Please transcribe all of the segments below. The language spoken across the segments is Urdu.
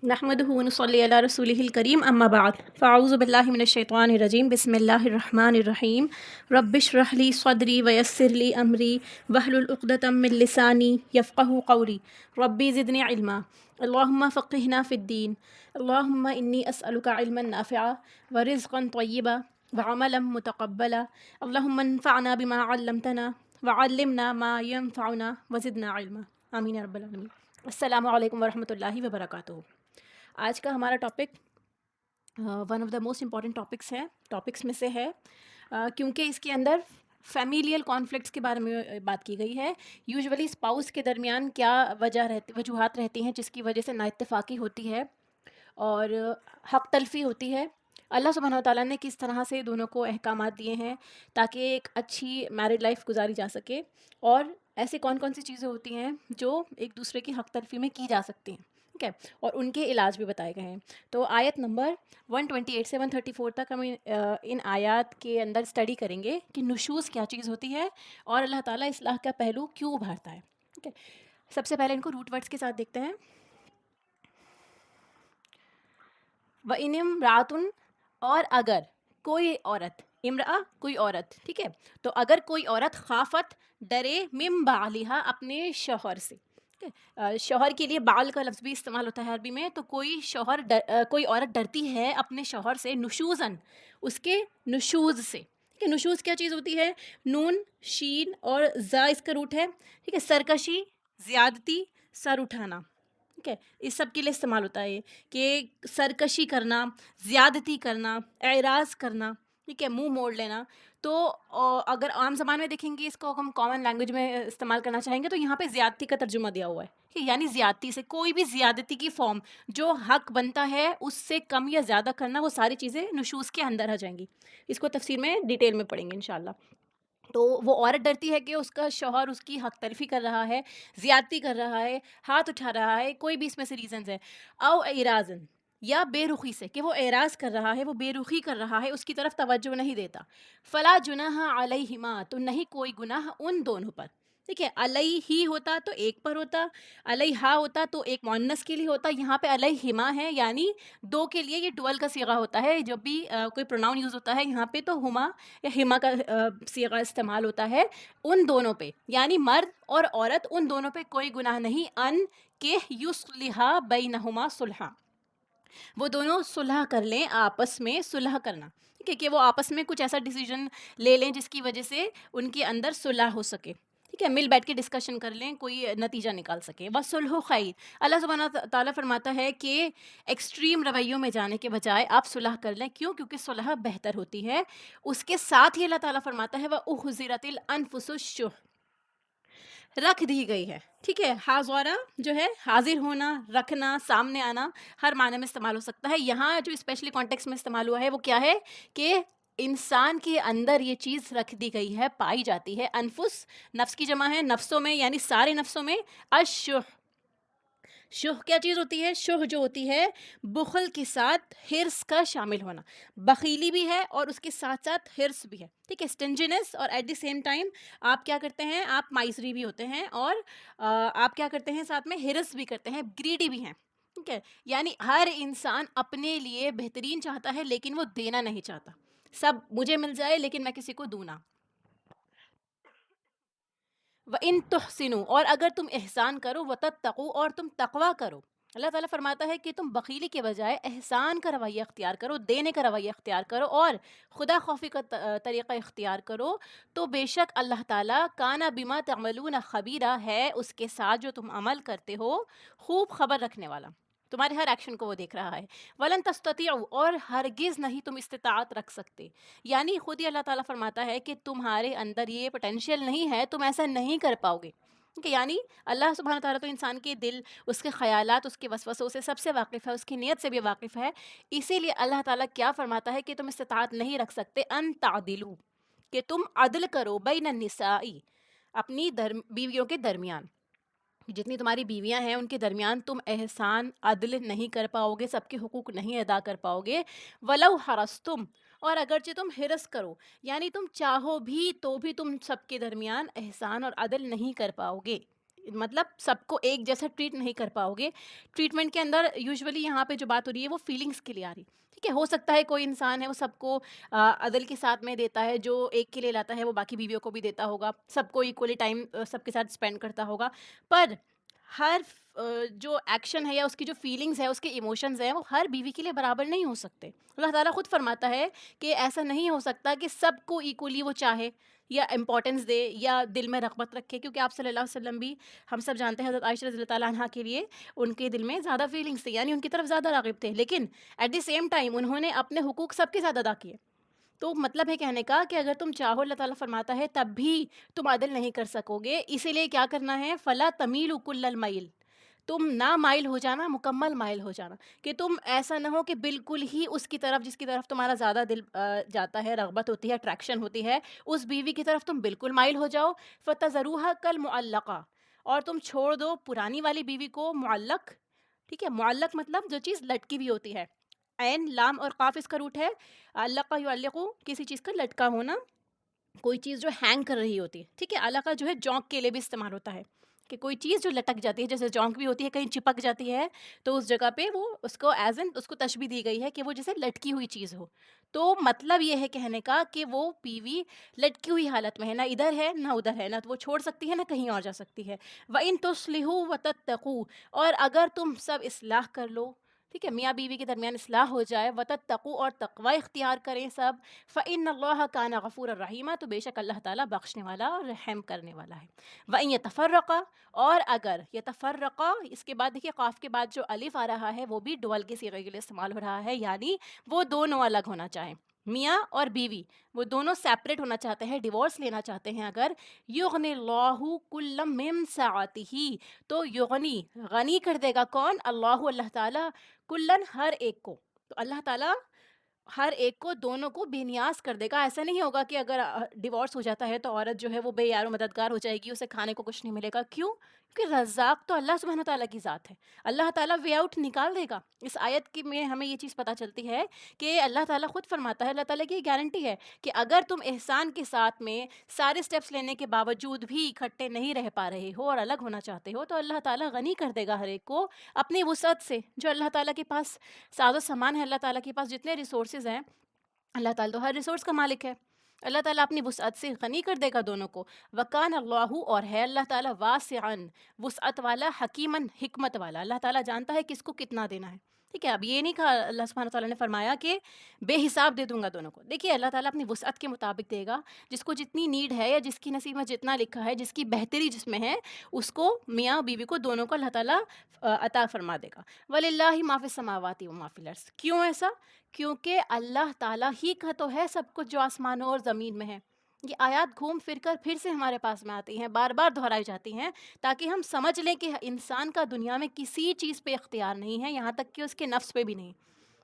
نحمده ونصلي على رسوله الكريم اما بعد فاعوذ بالله من الشيطان الرجيم بسم الله الرحمن الرحيم رب اشرح لي صدري ويسر لي امري واحلل عقدة من لساني يفقهوا قولي ربي زدني علما اللهم فقهنا في الدين اللهم اني اسالك علما نافعا ورزقا طيبا وعملا متقبلا اللهم انفعنا بما علمتنا وعلمنا ما ينفعنا وزدنا علما آمین یا رب العالمین۔ السلام علیکم ورحمۃ اللہ وبرکاتہ۔ آج کا ہمارا topic one of the most important topics میں سے ہے، کیونکہ اس کے اندر فیمیلیل کانفلکٹس کے بارے میں بات کی گئی ہے۔ یوزولی اسپاؤس کے درمیان کیا وجوہات رہتی ہیں جس کی وجہ سے نا اتفاقی ہوتی ہے اور حق تلفی ہوتی ہے۔ اللہ سبحانہ و تعالیٰ نے کس طرح سے دونوں کو احکامات دیے ہیں تاکہ ایک اچھی میرڈ لائف گزاری جا سکے، اور ایسے کون کون سی چیزیں ہوتی ہیں جو ایک دوسرے کی حق تلفی میں کی جا سکتی ہیں، ٹھیک ہے، اور ان کے علاج بھی بتائے گئے ہیں۔ تو آیت نمبر 128 سے 134 تک ہم ان آیات کے اندر اسٹڈی کریں گے کہ نشوز کیا چیز ہوتی ہے اور اللہ تعالیٰ اصلاح کا پہلو کیوں ابھارتا ہے، ٹھیک ہے۔ سب سے پہلے ان کو روٹ ورڈس کے ساتھ دیکھتے ہیں۔ وَإِنِ امْرَأَةٌ، اور اگر کوئی عورت، امرأہ کوئی عورت، ٹھیک ہے، تو اگر کوئی عورت خافت ڈرے من بعلہا اپنے شوہر سے، ٹھیک ہے، شوہر کے لیے بعل کا لفظ بھی استعمال ہوتا ہے عربی میں، تو کوئی کوئی عورت ڈرتی ہے اپنے شوہر سے، نشوزن اس کے نشوز سے، ٹھیک ہے۔ نشوز کیا چیز ہوتی ہے؟ نون شین اور زا اس کا روٹ ہے، ٹھیک ہے۔ سرکشی، زیادتی، سر اٹھانا، ٹھیک ہے، اس سب کے لیے استعمال ہوتا ہے کہ سرکشی کرنا، زیادتی کرنا، اعراض کرنا، ٹھیک ہے، منہ موڑ لینا۔ تو اگر عام زبان میں دیکھیں گے، اس کو ہم کامن لینگویج میں استعمال کرنا چاہیں گے تو یہاں پہ زیادتی کا ترجمہ دیا ہوا ہے، ٹھیک ہے، یعنی زیادتی سے کوئی بھی زیادتی کی فارم جو حق بنتا ہے اس سے کم یا زیادہ کرنا، وہ ساری چیزیں نشوز کے اندر آ جائیں گی۔ اس کو تفسیر میں ڈیٹیل میں پڑھیں گے انشاءاللہ۔ تو وہ عورت ڈرتی ہے کہ اس کا شوہر اس کی حق تلفی کر رہا ہے، زیادتی کر رہا ہے، ہاتھ اٹھا رہا ہے، کوئی بھی اس میں سے ریزنز ہے، او اعراضن، یا بے رخی سے، کہ وہ اعراض کر رہا ہے، وہ بے رخی کر رہا ہے، اس کی طرف توجہ نہیں دیتا۔ فلا جناح علیہما، تو نہیں کوئی گناہ ان دونوں پر، ٹھیک ہے۔ علیہ ہی ہوتا تو ایک پر ہوتا، علیہا ہوتا تو ایک مؤنث کے لیے ہوتا، یہاں پہ علیہما ہے یعنی دو کے لیے، یہ ڈوئل کا صیغہ ہوتا ہے۔ جب بھی کوئی پروناؤن یوز ہوتا ہے یہاں پہ تو ہما یا ہما کا صیغہ استعمال ہوتا ہے ان دونوں پہ، یعنی مرد اور عورت ان دونوں پہ کوئی گناہ نہیں، ان کہ یصلحا بینہما صلحا، وہ دونوں صلح کر لیں، آپس میں صلح کرنا، ٹھیک ہے، کہ وہ آپس میں کچھ ایسا ڈیسیجن لے لیں جس کی وجہ سے ان کے اندر صلح ہو سکے، ٹھیک ہے، مل بیٹھ کے ڈسکشن کر لیں، کوئی نتیجہ نکال سکے۔ وَصُلْحُ خَيْرٌ، اللہ سبحانہ تعالیٰ فرماتا ہے کہ ایکسٹریم رویوں میں جانے کے بجائے آپ صلح کر لیں، کیوں؟ کیونکہ صلح بہتر ہوتی ہے۔ اس کے ساتھ ہی اللہ تعالیٰ فرماتا ہے وَأُحْضِرَتِ الْأَنفُسُ الشُّحَّ، رکھ دی گئی ہے، ٹھیک ہے۔ حاضرہ جو ہے حاضر ہونا، رکھنا، سامنے آنا، ہر معنی میں استعمال ہو سکتا ہے۔ یہاں جو اسپیشلی کانٹیکس میں استعمال ہوا ہے وہ کیا ہے کہ انسان کے اندر یہ چیز رکھ دی گئی ہے، پائی جاتی ہے۔ انفس نفس کی جمع ہے، نفسوں میں یعنی سارے نفسوں میں۔ الشح، شح کیا چیز ہوتی ہے؟ شح جو ہوتی ہے بخل کے ساتھ حرص کا شامل ہونا، بخیلی بھی ہے اور اس کے ساتھ ساتھ حرص بھی ہے، ٹھیک ہے، اسٹنجنس، اور ایٹ دی سیم ٹائم آپ کیا کرتے ہیں؟ آپ مائزری بھی ہوتے ہیں، اور آپ کیا کرتے ہیں؟ ساتھ میں حرص بھی کرتے ہیں، گریڈی بھی ہیں، ٹھیک ہے۔ یعنی ہر انسان اپنے لیے بہترین چاہتا ہے لیکن وہ دینا نہیں چاہتا، سب مجھے مل جائے لیکن میں کسی کو دوں نہ۔ وَإِن تُحْسِنُوا، اور اگر تم احسان کرو، وَتَتَّقُوا، اور تم تقویٰ کرو، اللہ تعالیٰ فرماتا ہے کہ تم بخیلی کے بجائے احسان کا رویہ اختیار کرو، دینے کا رویہ اختیار کرو، اور خدا خوفی کا طریقہ اختیار کرو، تو بے شک اللہ تعالیٰ کانا بما تعملون خبیرہ، ہے اس کے ساتھ جو تم عمل کرتے ہو خوب خبر رکھنے والا، تمہارے ہر ایکشن کو وہ دیکھ رہا ہے۔ وَلَن تَسْتَطِيعُوا، اور ہرگز نہیں تم استطاعت رکھ سکتے، یعنی خود ہی اللہ تعالیٰ فرماتا ہے کہ تمہارے اندر یہ پوٹینشیل نہیں ہے، تم ایسا نہیں کر پاؤ گے، کہ یعنی اللہ سبحانہ تعالیٰ تو انسان کے دل، اس کے خیالات، اس کے وسوسوں سے سب سے واقف ہے، اس کی نیت سے بھی واقف ہے، اسی لیے اللہ تعالیٰ کیا فرماتا ہے کہ تم استطاعت نہیں رکھ سکتے ان تعدلوا، کہ تم عدل کرو بین النساء، اپنی بیویوں کے درمیان، جتنی تمہاری بیویاں ہیں ان کے درمیان تم احسان عدل نہیں کر پاؤ گے، سب کے حقوق نہیں ادا کر پاؤ گے۔ وَلَوْ حَرَصْتُمْ، اور اگرچہ تم حرص کرو، یعنی تم چاہو بھی تو بھی تم سب کے درمیان احسان اور عدل نہیں کر پاؤ گے، مطلب سب کو ایک جیسا ٹریٹ نہیں کر پاؤ گے. ٹریٹمنٹ کے اندر یوزولی یہاں پہ جو بات ہو رہی ہے وہ فیلنگس کے لیے آ رہی. ٹھیک ہے, ہو سکتا ہے کوئی انسان ہے وہ سب کو عدل کے ساتھ میں دیتا ہے, جو ایک کے لیے لاتا ہے وہ باقی بیویوں کو بھی دیتا ہوگا, سب کو ایکولی ٹائم سب کے ساتھ اسپینڈ کرتا ہوگا, پر ہر جو ایکشن ہے یا اس کی جو فیلنگس ہے, اس کے ایموشنز ہیں, وہ ہر بیوی کے لیے برابر نہیں ہو سکتے. اللہ تعالیٰ خود فرماتا ہے کہ ایسا نہیں ہو سکتا کہ سب کو ایکولی وہ چاہے یا امپورٹنس دے یا دل میں رغبت رکھے, کیونکہ آپ صلی اللہ علیہ وسلم بھی ہم سب جانتے ہیں حضرت عائشہ رضی اللہ تعالیٰ عنہا کے لیے ان کے دل میں زیادہ فیلنگس تھے, یعنی ان کی طرف زیادہ راغب تھے, لیکن ایٹ دی سیم ٹائم انہوں نے اپنے حقوق سب کے ساتھ ادا کیے. تو مطلب ہے کہنے کا کہ اگر تم چاہو, اللہ تعالیٰ فرماتا ہے, تب بھی تم عدل نہیں کر سکو گے. اسی لیے کیا کرنا ہے, فلا تمیلوا کل المیل, تم نہ مائل ہو جانا, مکمل مائل ہو جانا, کہ تم ایسا نہ ہو کہ بالکل ہی اس کی طرف جس کی طرف تمہارا زیادہ دل جاتا ہے, رغبت ہوتی ہے, اٹریکشن ہوتی ہے, اس بیوی کی طرف تم بالکل مائل ہو جاؤ. فتذروها کالمعلقہ, اور تم چھوڑ دو پرانی والی بیوی کو معلق. ٹھیک ہے, معلق مطلب جو چیز لٹکی ہوئی ہوتی ہے, عین لام اور قاف اس کا روٹ ہے. علقہ یعلقو, کسی چیز کا لٹکا ہونا, کوئی چیز جو ہینگ کر رہی ہوتی ہے. ٹھیک ہے, علقہ جو ہے جونک کے لیے بھی استعمال ہوتا ہے, کہ کوئی چیز جو لٹک جاتی ہے, جیسے جونک بھی ہوتی ہے, کہیں چپک جاتی ہے, تو اس جگہ پہ وہ اس کو ایز این اس کو تشبیہ دی گئی ہے کہ وہ جیسے لٹکی ہوئی چیز ہو. تو مطلب یہ ہے کہنے کا کہ وہ بیوی لٹکی ہوئی حالت میں ہے, نہ ادھر ہے نہ ادھر ہے, نہ تو وہ چھوڑ سکتی ہے نہ کہیں اور جا سکتی ہے. وَإِن تُصْلِحُوا وَتَتَّقُوا, اور اگر تم سب اصلاح کر لو, ٹھیک ہے, میاں بیوی کے درمیان اصلاح ہو جائے, وَتَتَّقُوا, اور تقوی اختیار کریں سب, فَإِنَّ اللَّهَ كَانَ غَفُورًا رَحِيمًا, تو بے شک اللہ تعالیٰ بخشنے والا اور رحم کرنے والا ہے. وَإِن يَتَفَرَّقَا, اور اگر یتفرقا, اس کے بعد دیکھیے قاف کے بعد جو الف آ رہا ہے وہ بھی ڈول کے صیغے کے لیے استعمال ہو رہا ہے, یعنی وہ دونوں الگ ہونا چاہیں, میاں اور بیوی وہ دونوں سیپریٹ ہونا چاہتے ہیں, ڈیورس لینا چاہتے ہیں اگر, یغنی اللہ کل من سعتہ, تو یغنی غنی کر دے گا کون, اللہ, اللہ تعالیٰ, کلن, ہر ایک کو, تو اللہ تعالیٰ ہر ایک کو, دونوں کو بے نیاز کر دے گا. ایسا نہیں ہوگا کہ اگر ڈیورس ہو جاتا ہے تو عورت جو ہے وہ بے یار و مددگار ہو جائے گی, اسے کھانے کو کچھ نہیں ملے گا. کیوں؟ کیونکہ رزاق تو اللہ سبحانہ تعالیٰ کی ذات ہے, اللہ تعالیٰ وے آؤٹ نکال دے گا. اس آیت کی میں ہمیں یہ چیز پتہ چلتی ہے کہ اللہ تعالیٰ خود فرماتا ہے, اللہ تعالیٰ کی گارنٹی ہے کہ اگر تم احسان کے ساتھ میں سارے سٹیپس لینے کے باوجود بھی اکٹھے نہیں رہ پا رہے ہو اور الگ ہونا چاہتے ہو, تو اللہ تعالیٰ غنی کر دے گا ہر ایک کو اپنی وسعت سے. جو اللہ تعالیٰ کے پاس ساز و سامان ہے, اللہ تعالیٰ کے پاس جتنے ریسورسز ہیں, اللہ تعالیٰ تو ہر ریسورس کا مالک ہے, اللہ تعالیٰ اپنی وسعت سے غنی کر دے گا دونوں کو. وکان اللہ, اور ہے اللہ تعالیٰ, واسعاً, وسعت والا, حکیماً, حکمت والا, اللہ تعالیٰ جانتا ہے کس کو کتنا دینا ہے. ٹھیک ہے, اب یہ نہیں کہا اللہ سبحانہ تعالیٰ نے فرمایا کہ بے حساب دے دوں گا دونوں کو. دیکھیے اللہ تعالیٰ اپنی وسعت کے مطابق دے گا, جس کو جتنی نیڈ ہے یا جس کی نصیب میں جتنا لکھا ہے, جس کی بہتری جس میں ہے, اس کو, میاں بیوی کو, دونوں کو اللہ تعالیٰ عطا فرما دے گا. وَلِلَّهِ مَا فِي السَّمَاوَاتِ وَمَا فِي الْأَرْضِ, کیوں ایسا؟ کیونکہ اللہ تعالیٰ ہی کا تو ہے سب کچھ جو آسمانوں اور زمین میں ہے. یہ آیات گھوم پھر کر پھر سے ہمارے پاس میں آتی ہیں, بار بار دہرائی جاتی ہیں, تاکہ ہم سمجھ لیں کہ انسان کا دنیا میں کسی چیز پہ اختیار نہیں ہے, یہاں تک کہ اس کے نفس پہ بھی نہیں.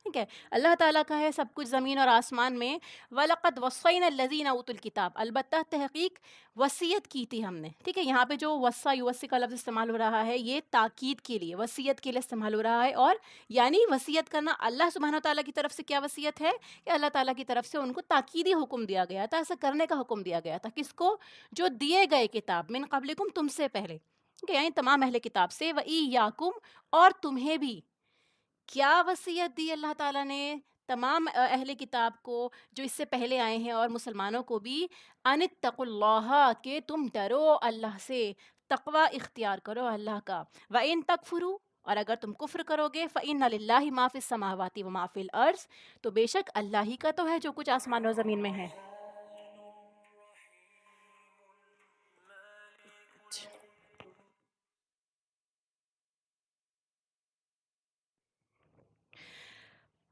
ٹھیک ہے, اللہ تعالیٰ کا ہے سب کچھ زمین اور آسمان میں. وَلَقَدْ وَصَّيْنَا الَّذِينَ أُوتُوا الْكِتَابَ, البتہ تحقیق وصیت کی تھی ہم نے. ٹھیک ہے, یہاں پہ جو وصّا یوصی کا لفظ استعمال ہو رہا ہے, یہ تاکید کے لیے, وصیت کے لیے استعمال ہو رہا ہے, اور یعنی وصیت کرنا اللہ سبحانہ تعالیٰ کی طرف سے کیا وصیت ہے, کہ اللہ تعالیٰ کی طرف سے ان کو تاکیدی حکم دیا گیا تھا, ایسا کرنے کا حکم دیا گیا تھا. کس کو؟ جو دیے گئے کتاب, من قبلکم, تم سے پہلے, یعنی تمام اہل کتاب سے, وَإِيَّاكُمْ, اور تمہیں بھی. کیا وصیت دی اللہ تعالیٰ نے تمام اہل کتاب کو جو اس سے پہلے آئے ہیں, اور مسلمانوں کو بھی, ان اتقوا اللہ, کہ تم ڈرو اللہ سے, تقوی اختیار کرو اللہ کا. وَإِن تَكْفُرُوا, اور اگر تم کفر کرو گے, فَإِنَّ لِلَّهِ مَا فِي السَّمَاوَاتِ وَمَا فِي الْأَرْضِ, تو بے شک اللہ ہی کا تو ہے جو کچھ آسمان و زمین میں ہے.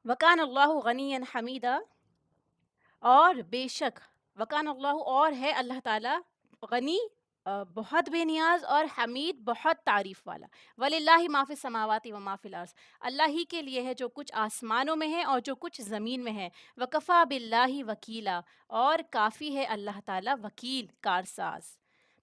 وَكَانَ اللَّهُ غَنِيًّا حَمِيدًا, اور بے شک, وکان اللہ, اور ہے اللہ تعالیٰ, غنی, بہت بے نیاز, اور حمید, بہت تعریف والا. وَلِلَّهِ مَا فِي السَّمَاوَاتِ وَمَا فِي الْأَرْضِ, اللہ ہی کے لیے ہے جو کچھ آسمانوں میں ہے اور جو کچھ زمین میں ہے. وَكَفَى بِاللَّهِ وَكِيلًا, اور کافی ہے اللہ تعالیٰ وکیل, کارساز.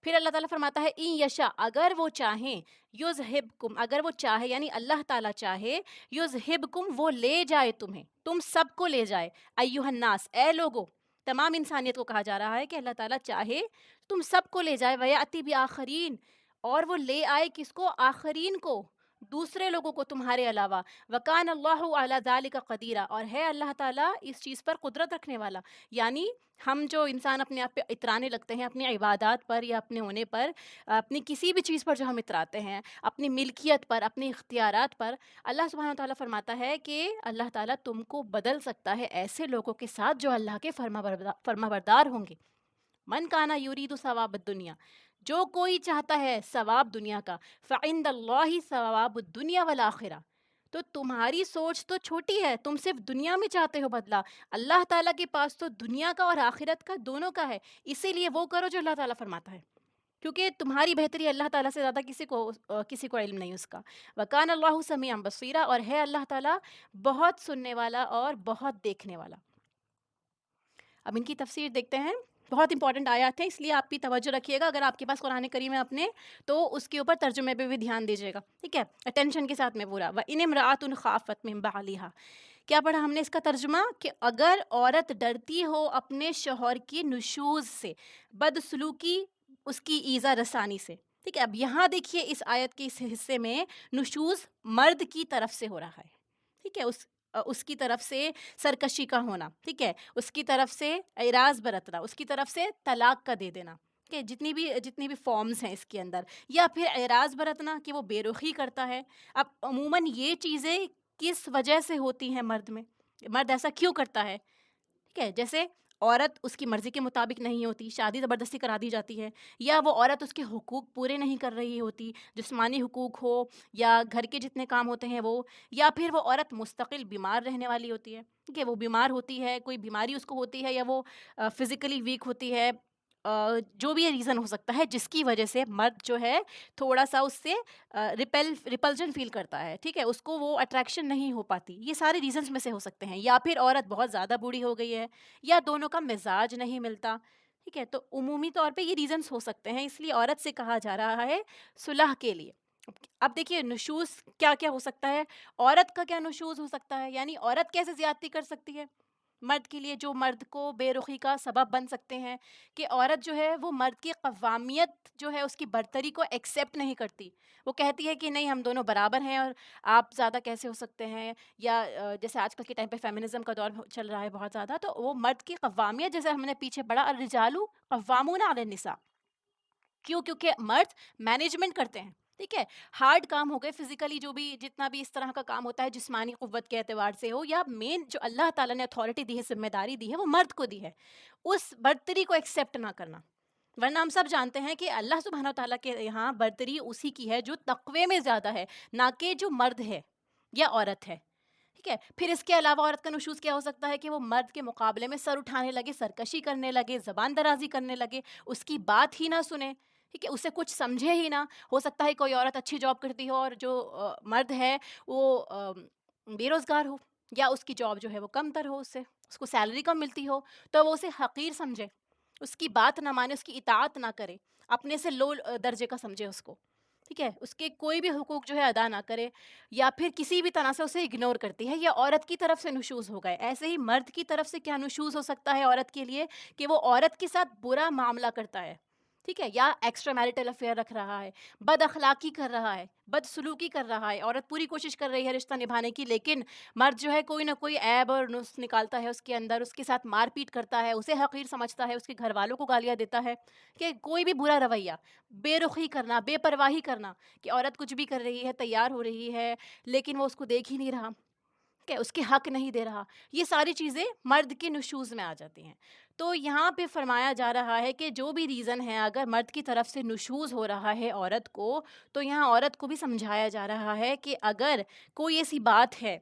پھر اللہ تعالیٰ فرماتا ہے, ان یشا, اگر وہ چاہیں, یذہبکم, اگر وہ چاہے یعنی اللہ تعالیٰ چاہے, یذہبکم, وہ لے جائے تمہیں, تم سب کو لے جائے, ایھا الناس, اے لوگو, تمام انسانیت کو کہا جا رہا ہے کہ اللہ تعالیٰ چاہے تم سب کو لے جائے, ویاتی بآخرین, اور وہ لے آئے کس کو؟ آخرین کو، دوسرے لوگوں کو تمہارے علاوہ. وَكَانَ اللَّهُ عَلَى ذَلِكَ قَدِيرًا، اور ہے اللہ تعالیٰ اس چیز پر قدرت رکھنے والا. یعنی ہم جو انسان اپنے آپ پہ اترانے لگتے ہیں اپنی عبادات پر یا اپنے ہونے پر، اپنی کسی بھی چیز پر جو ہم اتراتے ہیں، اپنی ملکیت پر، اپنی اختیارات پر، اللہ سبحانہ و تعالیٰ فرماتا ہے کہ اللہ تعالیٰ تم کو بدل سکتا ہے ایسے لوگوں کے ساتھ جو اللہ کے فرما بردار ہوں گے. من کانا یرید ثواب الدنیا، جو کوئی چاہتا ہے ثواب دنیا کا، فعند اللہ ثواب الدنیا والآخرہ، تو تمہاری سوچ تو چھوٹی ہے، تم صرف دنیا میں چاہتے ہو بدلہ، اللہ تعالیٰ کے پاس تو دنیا کا اور آخرت کا دونوں کا ہے. اسی لیے وہ کرو جو اللہ تعالیٰ فرماتا ہے، کیونکہ تمہاری بہتری اللہ تعالیٰ سے زیادہ کسی کو علم نہیں اس کا. وکان اللہ سمیعا بصیرا، اور ہے اللہ تعالیٰ بہت سننے والا اور بہت دیکھنے والا. اب ان کی تفسیر دیکھتے ہیں. بہت امپورٹنٹ آیات ہیں، اس لیے آپ بھی توجہ رکھیے گا. اگر آپ کے پاس قرآن کریم ہے اپنے، تو اس کے اوپر ترجمے پہ بھی دھیان دیجیے گا، ٹھیک ہے، اٹینشن کے ساتھ میں پورا. وَإِنِ امْرَأَةٌ خَافَتْ مِن بَعْلِهَا، کیا پڑھا ہم نے اس کا ترجمہ؟ کہ اگر عورت ڈرتی ہو اپنے شوہر کی نشوز سے، بدسلوکی، اس کی ایذا رسانی سے. ٹھیک ہے. اب یہاں دیکھیے اس آیت کے اس حصے میں نشوز مرد کی طرف سے ہو رہا ہے. ٹھیک ہے، اس کی طرف سے سرکشی کا ہونا، ٹھیک ہے، اس کی طرف سے اعراض برتنا، اس کی طرف سے طلاق کا دے دینا، کہ جتنی بھی فارمز ہیں اس کے اندر، یا پھر اعراض برتنا کہ وہ بے رخی کرتا ہے. اب عموماً یہ چیزیں کس وجہ سے ہوتی ہیں مرد میں، مرد ایسا کیوں کرتا ہے؟ ٹھیک ہے، جیسے عورت اس کی مرضی کے مطابق نہیں ہوتی، شادی زبردستی کرا دی جاتی ہے، یا وہ عورت اس کے حقوق پورے نہیں کر رہی ہوتی، جسمانی حقوق ہو یا گھر کے جتنے کام ہوتے ہیں وہ، یا پھر وہ عورت مستقل بیمار رہنے والی ہوتی ہے. ٹھیک ہے، وہ بیمار ہوتی ہے، کوئی بیماری اس کو ہوتی ہے، یا وہ فزیکلی ویک ہوتی ہے. جو بھی ریزن ہو سکتا ہے جس کی وجہ سے مرد جو ہے تھوڑا سا اس سے ریپلجن فیل کرتا ہے. ٹھیک ہے، اس کو وہ اٹریکشن نہیں ہو پاتی. یہ سارے ریزنس میں سے ہو سکتے ہیں. یا پھر عورت بہت زیادہ بوڑھی ہو گئی ہے، یا دونوں کا مزاج نہیں ملتا. ٹھیک ہے، تو عمومی طور پہ یہ ریزنس ہو سکتے ہیں، اس لیے عورت سے کہا جا رہا ہے صلح کے لیے. اب دیکھیے نشوز کیا کیا ہو سکتا ہے. عورت کا کیا نشوز ہو سکتا ہے، یعنی عورت کیسے زیادتی کر سکتی ہے مرد کے لیے، جو مرد کو بے رخی کا سبب بن سکتے ہیں. کہ عورت جو ہے وہ مرد کی قوامیت جو ہے اس کی برتری کو ایکسیپٹ نہیں کرتی. وہ کہتی ہے کہ نہیں، ہم دونوں برابر ہیں اور آپ زیادہ کیسے ہو سکتے ہیں. یا جیسے آج کل کے ٹائم پہ فیمنزم کا دور چل رہا ہے بہت زیادہ، تو وہ مرد کی قوامیت، جیسے ہم نے پیچھے پڑھا الرجال قوامون علی النساء، کیونکہ مرد مینجمنٹ کرتے ہیں. ٹھیک ہے، ہارڈ کام ہو گئے فزیکلی، جو بھی جتنا بھی اس طرح کا کام ہوتا ہے جسمانی قوت کے اعتبار سے ہو، یا مین جو اللہ تعالیٰ نے اتھارٹی دی ہے، ذمہ داری دی ہے، وہ مرد کو دی ہے. اس برتری کو ایکسیپٹ نہ کرنا. ورنہ ہم سب جانتے ہیں کہ اللہ سبحانہ و تعالیٰ کے یہاں برتری اسی کی ہے جو تقوی میں زیادہ ہے، نہ کہ جو مرد ہے یا عورت ہے. ٹھیک ہے، پھر اس کے علاوہ عورت کا نشوز کیا ہو سکتا ہے؟ کہ وہ مرد کے مقابلے میں سر اٹھانے لگے، سرکشی کرنے لگے، زبان درازی کرنے لگے، اس کی بات ہی نہ سنے. ٹھیک ہے، اسے کچھ سمجھے ہی نہ. ہو سکتا ہے کوئی عورت اچھی جاب کرتی ہو اور جو مرد ہے وہ بے روزگار ہو، یا اس کی جاب جو ہے وہ کم تر ہو، اس کو سیلری کم ملتی ہو، تو وہ اسے حقیر سمجھے، اس کی بات نہ مانے، اس کی اطاعت نہ کرے، اپنے سے لو درجے کا سمجھے اس کو. ٹھیک ہے، اس کے کوئی بھی حقوق جو ہے ادا نہ کرے، یا پھر کسی بھی طرح سے اسے اگنور کرتی ہے. یہ عورت کی طرف سے نشوز ہو گئے. ایسے ہی مرد کی طرف سے کیا نشوز ہو سکتا ہے عورت کے لیے؟ کہ وہ عورت کے ساتھ برا معاملہ کرتا ہے. ٹھیک ہے، یا ایکسٹرا میرٹل افیئر رکھ رہا ہے، بد اخلاقی کر رہا ہے، بد سلوکی کر رہا ہے. عورت پوری کوشش کر رہی ہے رشتہ نبھانے کی، لیکن مرد جو ہے کوئی نہ کوئی عیب اور نقص نکالتا ہے اس کے اندر، اس کے ساتھ مار پیٹ کرتا ہے، اسے حقیر سمجھتا ہے، اس کے گھر والوں کو گالیاں دیتا ہے. کہ کوئی بھی برا رویہ، بے رخی کرنا، بے پرواہی کرنا، کہ عورت کچھ بھی کر رہی ہے، تیار ہو رہی ہے، لیکن وہ اس کو دیکھ ہی نہیں رہا، کہ اس کے حق نہیں دے رہا. یہ ساری چیزیں مرد کے نشوز میں آ جاتی ہیں. تو یہاں پہ فرمایا جا رہا ہے کہ جو بھی ریزن ہے، اگر مرد کی طرف سے نشوز ہو رہا ہے عورت کو، تو یہاں عورت کو بھی سمجھایا جا رہا ہے کہ اگر کوئی ایسی بات ہے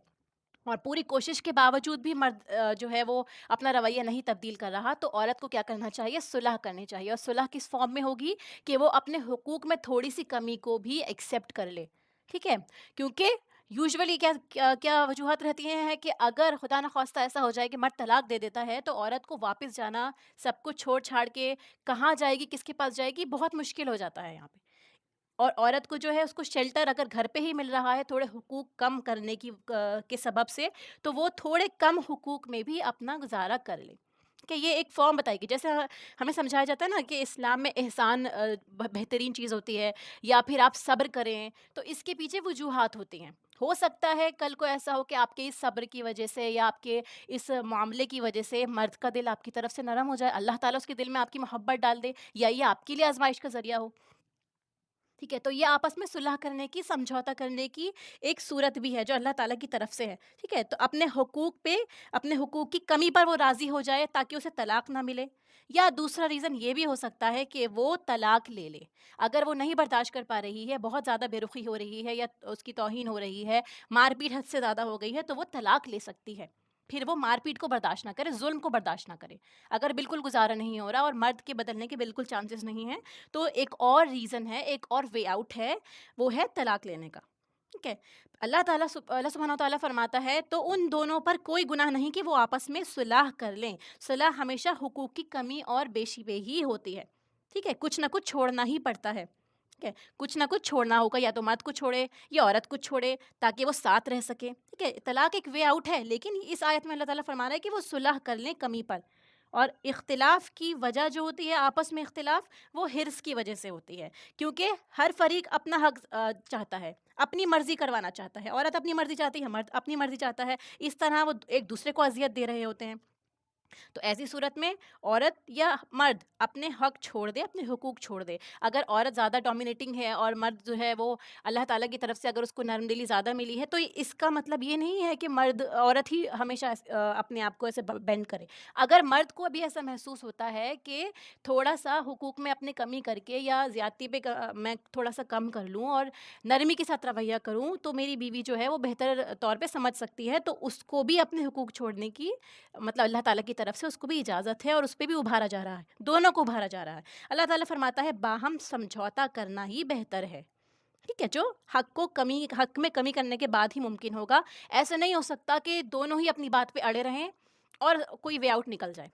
اور پوری کوشش کے باوجود بھی مرد جو ہے وہ اپنا رویہ نہیں تبدیل کر رہا، تو عورت کو کیا کرنا چاہیے؟ صلح کرنی چاہیے. اور صلح کس فارم میں ہوگی؟ کہ وہ اپنے حقوق میں تھوڑی سی کمی کو بھی ایکسیپٹ کر لے. ٹھیک ہے، کیونکہ یوزولی کیا وجوہات رہتی ہیں کہ اگر خدا نخواستہ ایسا ہو جائے کہ مرد طلاق دے دیتا ہے، تو عورت کو واپس جانا، سب کچھ چھوڑ چھاڑ کے کہاں جائے گی، کس کے پاس جائے گی، بہت مشکل ہو جاتا ہے یہاں پہ. اور عورت کو جو ہے اس کو شیلٹر اگر گھر پہ ہی مل رہا ہے تھوڑے حقوق کم کرنے کے سبب سے، تو وہ تھوڑے کم حقوق میں بھی اپنا گزارا کر لے. ٹھیک ہے، یہ ایک فارم بتائے گی. جیسے ہمیں سمجھایا جاتا ہے نا کہ اسلام میں احسان بہترین چیز ہوتی ہے، یا پھر آپ صبر کریں، تو اس کے پیچھے وجوہات ہوتی ہیں. ہو سکتا ہے کل کو ایسا ہو کہ آپ کے اس صبر کی وجہ سے یا آپ کے اس معاملے کی وجہ سے مرد کا دل آپ کی طرف سے نرم ہو جائے، اللہ تعالیٰ اس کے دل میں آپ کی محبت ڈال دے، یا یہ آپ کے لیے آزمائش کا ذریعہ ہو. ٹھیک ہے، تو یہ آپس میں صلح کرنے کی، سمجھوتا کرنے کی ایک صورت بھی ہے جو اللہ تعالیٰ کی طرف سے ہے. ٹھیک ہے، تو اپنے حقوق کی کمی پر وہ راضی ہو جائے تاکہ اسے طلاق نہ ملے. یا دوسرا ریزن یہ بھی ہو سکتا ہے کہ وہ طلاق لے لے. اگر وہ نہیں برداشت کر پا رہی ہے، بہت زیادہ بے رخی ہو رہی ہے، یا اس کی توہین ہو رہی ہے، مار پیٹ حد سے زیادہ ہو گئی ہے، تو وہ طلاق لے سکتی ہے. پھر وہ مار پیٹ کو برداشت نہ کرے، ظلم کو برداشت نہ کرے. اگر بالکل گزارا نہیں ہو رہا اور مرد کے بدلنے کے بالکل چانسز نہیں ہیں، تو ایک اور ریزن ہے، ایک اور وے آؤٹ ہے، وہ ہے طلاق لینے کا. ٹھیک ہے، اللہ سبحانہ و تعالیٰ فرماتا ہے تو ان دونوں پر کوئی گناہ نہیں کہ وہ آپس میں صلح کر لیں. صلح ہمیشہ حقوق کی کمی اور بیشی پہ ہی ہوتی ہے. ٹھیک ہے، کچھ نہ کچھ چھوڑنا ہی پڑتا ہے. ٹھیک ہے، کچھ نہ کچھ چھوڑنا ہوگا، یا تو مرد کو چھوڑے یا عورت کو چھوڑے تاکہ وہ ساتھ رہ سکے. ٹھیک ہے، طلاق ایک وے آؤٹ ہے، لیکن اس آیت میں اللہ تعالیٰ فرما رہا ہے کہ وہ صلح کر لیں کمی پر. اور اختلاف کی وجہ جو ہوتی ہے، آپس میں اختلاف، وہ حرص کی وجہ سے ہوتی ہے. کیونکہ ہر فریق اپنا حق چاہتا ہے، اپنی مرضی کروانا چاہتا ہے. عورت اپنی مرضی چاہتی ہے، مرد اپنی مرضی چاہتا ہے. اس طرح وہ ایک دوسرے کو اذیت دے رہے ہوتے ہیں. تو ایسی صورت میں عورت یا مرد اپنے حق چھوڑ دے، اپنے حقوق چھوڑ دے. اگر عورت زیادہ ڈومینیٹنگ ہے اور مرد جو ہے وہ اللہ تعالیٰ کی طرف سے اگر اس کو نرم دلی زیادہ ملی ہے، تو اس کا مطلب یہ نہیں ہے کہ عورت ہی ہمیشہ اپنے آپ کو ایسے بینڈ کرے. اگر مرد کو بھی ایسا محسوس ہوتا ہے کہ تھوڑا سا حقوق میں اپنے کمی کر کے یا زیادتی پہ میں تھوڑا سا کم کر لوں اور نرمی کے ساتھ رویہ کروں، تو میری بیوی جو ہے وہ بہتر طور پہ سمجھ سکتی ہے، تو اس کو بھی اپنے حقوق چھوڑنے کی مطلب اللہ تعالیٰ کی طرف سے اس کو بھی اجازت ہے، اور اس پہ بھی ابھارا جا رہا ہے، دونوں کو ابھارا جا رہا ہے. اللہ تعالیٰ فرماتا ہے باہم سمجھوتا کرنا ہی بہتر ہے. ٹھیک ہے، جو حق میں کمی کرنے کے بعد ہی ممکن ہوگا. ایسا نہیں ہو سکتا کہ دونوں ہی اپنی بات پہ اڑے رہیں اور کوئی وے آؤٹ نکل جائے.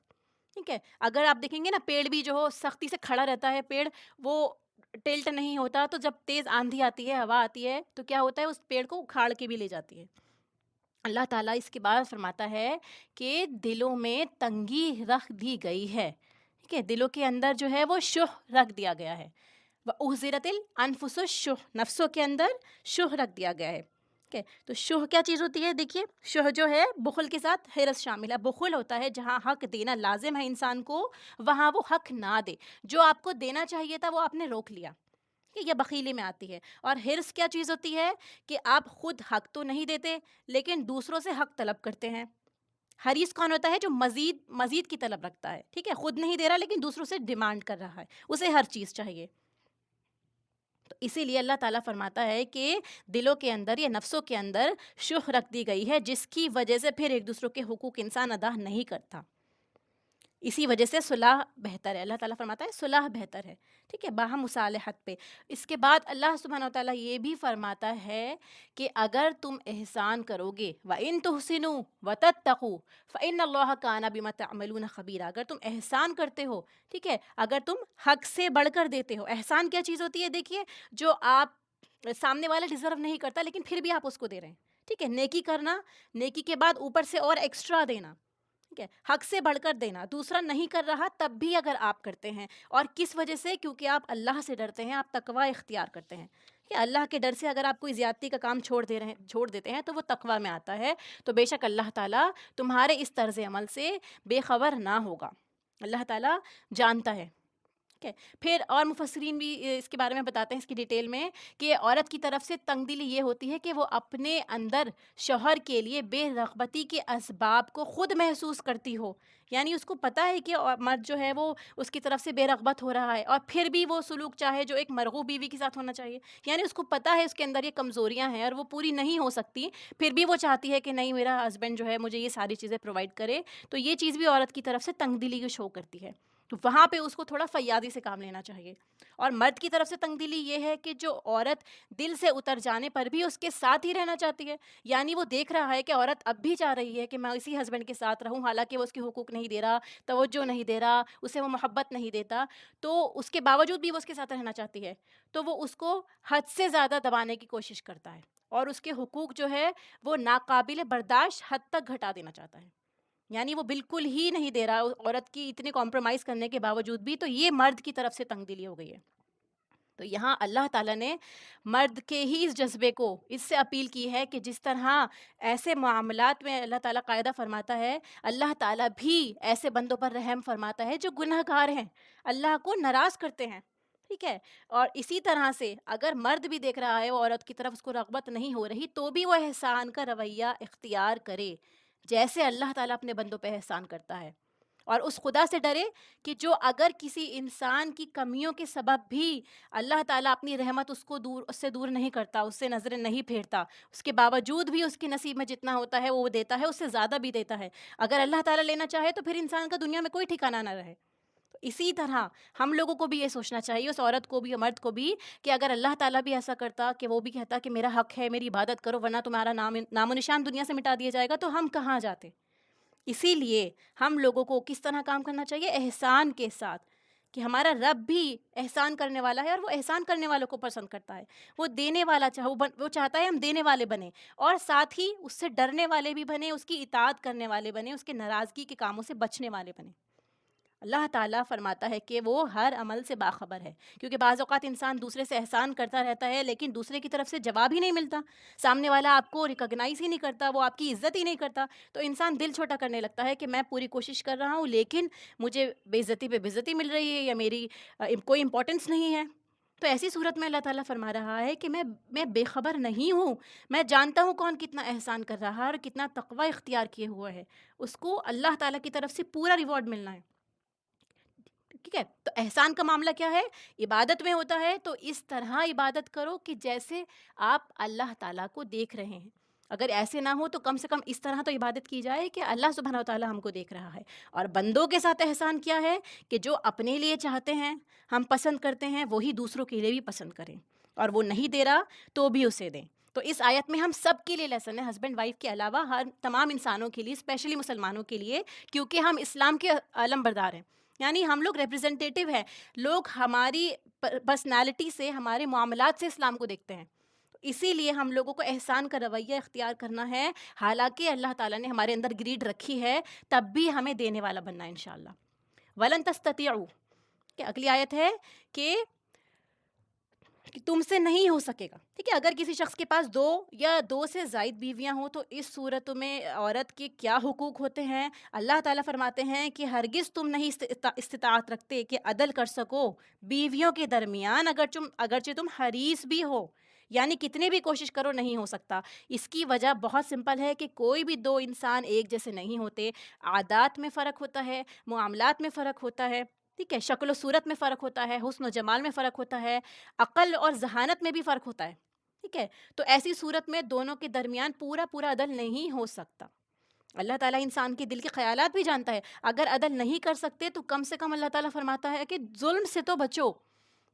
ٹھیک ہے، اگر آپ دیکھیں گے نا، پیڑ بھی جو ہو سختی سے کھڑا رہتا ہے، پیڑ وہ ٹلٹ نہیں ہوتا. تو جب تیز آندھی آتی ہے، ہوا آتی ہے، تو کیا ہوتا ہے، اس پیڑ کو اکھاڑ کے بھی لے جاتی ہے. اللہ تعالیٰ اس کے بعد فرماتا ہے کہ دلوں میں تنگی رکھ دی گئی ہے. ٹھیک ہے، دلوں کے اندر جو ہے وہ شح رکھ دیا گیا ہے. وَأُحْضِرَتِ الْأَنفُسُ الشُّحَّ، نفسوں کے اندر شح رکھ دیا گیا ہے. ٹھیک ہے، تو شح کیا چیز ہوتی ہے؟ دیکھیے، شح جو ہے بخل کے ساتھ حرص شامل ہے. بخل ہوتا ہے جہاں حق دینا لازم ہے انسان کو، وہاں وہ حق نہ دے. جو آپ کو دینا چاہیے تھا وہ آپ نے روک لیا، یہ بخیلی میں آتی ہے. اور حرص کیا چیز ہوتی ہے کہ آپ خود حق تو نہیں دیتے لیکن دوسروں سے حق طلب کرتے ہیں. حریص کون ہوتا ہے؟ جو مزید کی طلب رکھتا ہے. ٹھیک ہے، خود نہیں دے رہا لیکن دوسروں سے ڈیمانڈ کر رہا ہے، اسے ہر چیز چاہیے. تو اسی لیے اللہ تعالیٰ فرماتا ہے کہ دلوں کے اندر یا نفسوں کے اندر شح رکھ دی گئی ہے، جس کی وجہ سے پھر ایک دوسروں کے حقوق انسان ادا نہیں کرتا. اسی وجہ سے صلح بہتر ہے. اللہ تعالیٰ فرماتا ہے صلح بہتر ہے. ٹھیک ہے، باہم مصالحت پہ. اس کے بعد اللہ سبحانہ و تعالیٰ یہ بھی فرماتا ہے کہ اگر تم احسان کرو گے، وَإِن تُحْسِنُوا وَتَتَّقُوا فَإِنَّ اللَّهَ كَانَ بِمَا تَعْمَلُونَ خَبِيرًا. اگر تم احسان کرتے ہو، ٹھیک ہے، اگر تم حق سے بڑھ کر دیتے ہو. احسان کیا چیز ہوتی ہے؟ دیکھیے، جو آپ سامنے والا ڈیزرو نہیں کرتا لیکن پھر بھی آپ اس کو دے رہے ہیں. ٹھیک ہے، نیکی کرنا، نیکی کے بعد اوپر سے اور ایکسٹرا دینا. ٹھیک ہے، حق سے بڑھ کر دینا. دوسرا نہیں کر رہا تب بھی اگر آپ کرتے ہیں، اور کس وجہ سے؟ کیونکہ آپ اللہ سے ڈرتے ہیں، آپ تقوی اختیار کرتے ہیں. کہ اللہ کے ڈر سے اگر آپ کوئی زیادتی کا کام چھوڑ دیتے ہیں تو وہ تقوی میں آتا ہے. تو بے شک اللہ تعالیٰ تمہارے اس طرز عمل سے بے خبر نہ ہوگا. اللہ تعالیٰ جانتا ہے. ٹھیک ہے، پھر اور مفسرین بھی اس کے بارے میں بتاتے ہیں اس کی ڈیٹیل میں کہ عورت کی طرف سے تنگ دلی یہ ہوتی ہے کہ وہ اپنے اندر شوہر کے لیے بے رغبتی کے اسباب کو خود محسوس کرتی ہو. یعنی اس کو پتہ ہے کہ مرد جو ہے وہ اس کی طرف سے بے رغبت ہو رہا ہے، اور پھر بھی وہ سلوک چاہے جو ایک مرغوب بیوی کے ساتھ ہونا چاہیے. یعنی اس کو پتہ ہے اس کے اندر یہ کمزوریاں ہیں اور وہ پوری نہیں ہو سکتی، پھر بھی وہ چاہتی ہے کہ نہیں، میرا ہسبینڈ جو ہے مجھے یہ ساری چیزیں پرووائڈ کرے. تو یہ چیز بھی عورت کی طرف سے تنگ دلی کو شو کرتی ہے. تو وہاں پہ اس کو تھوڑا فیاضی سے کام لینا چاہیے. اور مرد کی طرف سے تنگ دلی یہ ہے کہ جو عورت دل سے اتر جانے پر بھی اس کے ساتھ ہی رہنا چاہتی ہے. یعنی وہ دیکھ رہا ہے کہ عورت اب بھی چاہ رہی ہے کہ میں اسی ہسبینڈ کے ساتھ رہوں، حالانکہ وہ اس کے حقوق نہیں دے رہا، توجہ نہیں دے رہا، اسے وہ محبت نہیں دیتا، تو اس کے باوجود بھی وہ اس کے ساتھ رہنا چاہتی ہے. تو وہ اس کو حد سے زیادہ دبانے کی کوشش کرتا ہے، اور اس کے حقوق جو ہے وہ ناقابل برداشت حد تک گھٹا دینا چاہتا ہے. یعنی وہ بالکل ہی نہیں دے رہا عورت کی اتنے کمپرومائز کرنے کے باوجود بھی، تو یہ مرد کی طرف سے تنگ دلی ہو گئی ہے۔ تو یہاں اللہ تعالیٰ نے مرد کے ہی اس جذبے کو اس سے اپیل کی ہے کہ جس طرح ایسے معاملات میں اللہ تعالیٰ قاعدہ فرماتا ہے، اللہ تعالیٰ بھی ایسے بندوں پر رحم فرماتا ہے جو گناہ گار ہیں، اللہ کو ناراض کرتے ہیں، ٹھیک ہے؟ اور اسی طرح سے اگر مرد بھی دیکھ رہا ہے وہ عورت کی طرف اس کو رغبت نہیں ہو رہی، تو بھی وہ احسان کا رویہ اختیار کرے، جیسے اللہ تعالیٰ اپنے بندوں پہ احسان کرتا ہے۔ اور اس خدا سے ڈرے کہ جو اگر کسی انسان کی کمیوں کے سبب بھی اللہ تعالیٰ اپنی رحمت اس سے دور نہیں کرتا، اس سے نظریں نہیں پھیرتا، اس کے باوجود بھی اس کے نصیب میں جتنا ہوتا ہے وہ دیتا ہے، اس سے زیادہ بھی دیتا ہے۔ اگر اللہ تعالیٰ لینا چاہے تو پھر انسان کا دنیا میں کوئی ٹھکانہ نہ رہے۔ تو اسی طرح ہم لوگوں کو بھی یہ سوچنا چاہیے، اس عورت کو بھی اور مرد کو بھی، کہ اگر اللہ تعالیٰ بھی ایسا کرتا کہ وہ بھی کہتا کہ میرا حق ہے، میری عبادت کرو ورنہ تمہارا نام و نشان دنیا سے مٹا دیا جائے گا، تو ہم کہاں جاتے؟ اسی لیے ہم لوگوں کو کس طرح کام کرنا چاہیے؟ احسان کے ساتھ، کہ ہمارا رب بھی احسان کرنے والا ہے اور وہ احسان کرنے والوں کو پسند کرتا ہے، وہ دینے والا وہ چاہتا ہے ہم دینے والے بنیں، اور ساتھ ہی اس سے ڈرنے والے بھی بنیں، اس کی اطاعت کرنے والے بنیں، اس کے ناراضگی کے کاموں سے بچنے والے بنیں۔ اللہ تعالیٰ فرماتا ہے کہ وہ ہر عمل سے باخبر ہے، کیونکہ بعض اوقات انسان دوسرے سے احسان کرتا رہتا ہے لیکن دوسرے کی طرف سے جواب ہی نہیں ملتا، سامنے والا آپ کو ریکگنائز ہی نہیں کرتا، وہ آپ کی عزت ہی نہیں کرتا، تو انسان دل چھوٹا کرنے لگتا ہے کہ میں پوری کوشش کر رہا ہوں لیکن مجھے بے عزتی پہ بے عزتی مل رہی ہے، یا میری کوئی امپورٹنس نہیں ہے۔ تو ایسی صورت میں اللہ تعالیٰ فرما رہا ہے کہ میں بے خبر نہیں ہوں، میں جانتا ہوں کون کتنا احسان کر رہا ہے اور کتنا تقوی اختیار کیے ہوا ہے، اس کو اللہ تعالیٰ کی طرف سے پورا ریوارڈ ملنا ہے، ٹھیک ہے؟ تو احسان کا معاملہ کیا ہے؟ عبادت میں ہوتا ہے، تو اس طرح عبادت کرو کہ جیسے آپ اللہ تعالیٰ کو دیکھ رہے ہیں۔ اگر ایسے نہ ہو تو کم سے کم اس طرح تو عبادت کی جائے کہ اللہ سبحانہ و تعالیٰ ہم کو دیکھ رہا ہے۔ اور بندوں کے ساتھ احسان کیا ہے؟ کہ جو اپنے لیے چاہتے ہیں، ہم پسند کرتے ہیں، وہی دوسروں کے لیے بھی پسند کریں، اور وہ نہیں دے رہا تو بھی اسے دیں۔ تو اس آیت میں ہم سب کے لیے لیسن ہے، ہسبینڈ وائف کے علاوہ تمام انسانوں کے لیے، اسپیشلی مسلمانوں کے لیے، کیونکہ ہم اسلام کے علم بردار ہیں، یعنی ہم لوگ ریپرزنٹیٹیو ہیں، لوگ ہماری پرسنالٹی سے، ہمارے معاملات سے اسلام کو دیکھتے ہیں، اسی لیے ہم لوگوں کو احسان کا رویہ اختیار کرنا ہے، حالانکہ اللہ تعالیٰ نے ہمارے اندر گریڈ رکھی ہے، تب بھی ہمیں دینے والا بننا ہے انشاءاللہ۔ وَلَن تَسْتَطِيعُوا، کہ اگلی آیت ہے کہ تم سے نہیں ہو سکے گا، ٹھیک ہے؟ اگر کسی شخص کے پاس 2 یا 2 سے زائد بیویاں ہوں تو اس صورت میں عورت کے کیا حقوق ہوتے ہیں؟ اللہ تعالیٰ فرماتے ہیں کہ ہرگز تم نہیں استطاعت رکھتے کہ عدل کر سکو بیویوں کے درمیان، اگرچہ تم حریص بھی ہو، یعنی کتنی بھی کوشش کرو نہیں ہو سکتا۔ اس کی وجہ بہت سمپل ہے کہ کوئی بھی 2 انسان ایک جیسے نہیں ہوتے، عادات میں فرق ہوتا ہے، معاملات میں فرق ہوتا ہے، ٹھیک ہے؟ شکل و صورت میں فرق ہوتا ہے، حسن و جمال میں فرق ہوتا ہے، عقل اور ذہانت میں بھی فرق ہوتا ہے، ٹھیک ہے؟ تو ایسی صورت میں دونوں کے درمیان پورا عدل نہیں ہو سکتا۔ اللہ تعالیٰ انسان کے دل کے خیالات بھی جانتا ہے، اگر عدل نہیں کر سکتے تو کم سے کم اللہ تعالیٰ فرماتا ہے کہ ظلم سے تو بچو،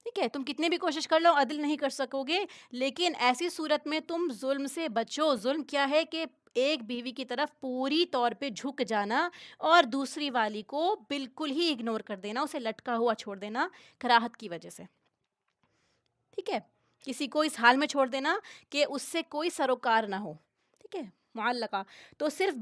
ٹھیک ہے؟ تم کتنے بھی کوشش کر لو عدل نہیں کر سکو گے، لیکن ایسی صورت میں تم ظلم سے بچو۔ ظلم کیا ہے؟ کہ ایک بیوی کی طرف پوری طور پہ جھک جانا اور دوسری والی کو بالکل ہی اگنور کر دینا، اسے لٹکا ہوا چھوڑ دینا کراہت کی وجہ سے، ٹھیک ہے؟ کسی کو اس حال میں چھوڑ دینا کہ اس سے کوئی سروکار نہ ہو، ٹھیک ہے؟ معلقہ تو صرف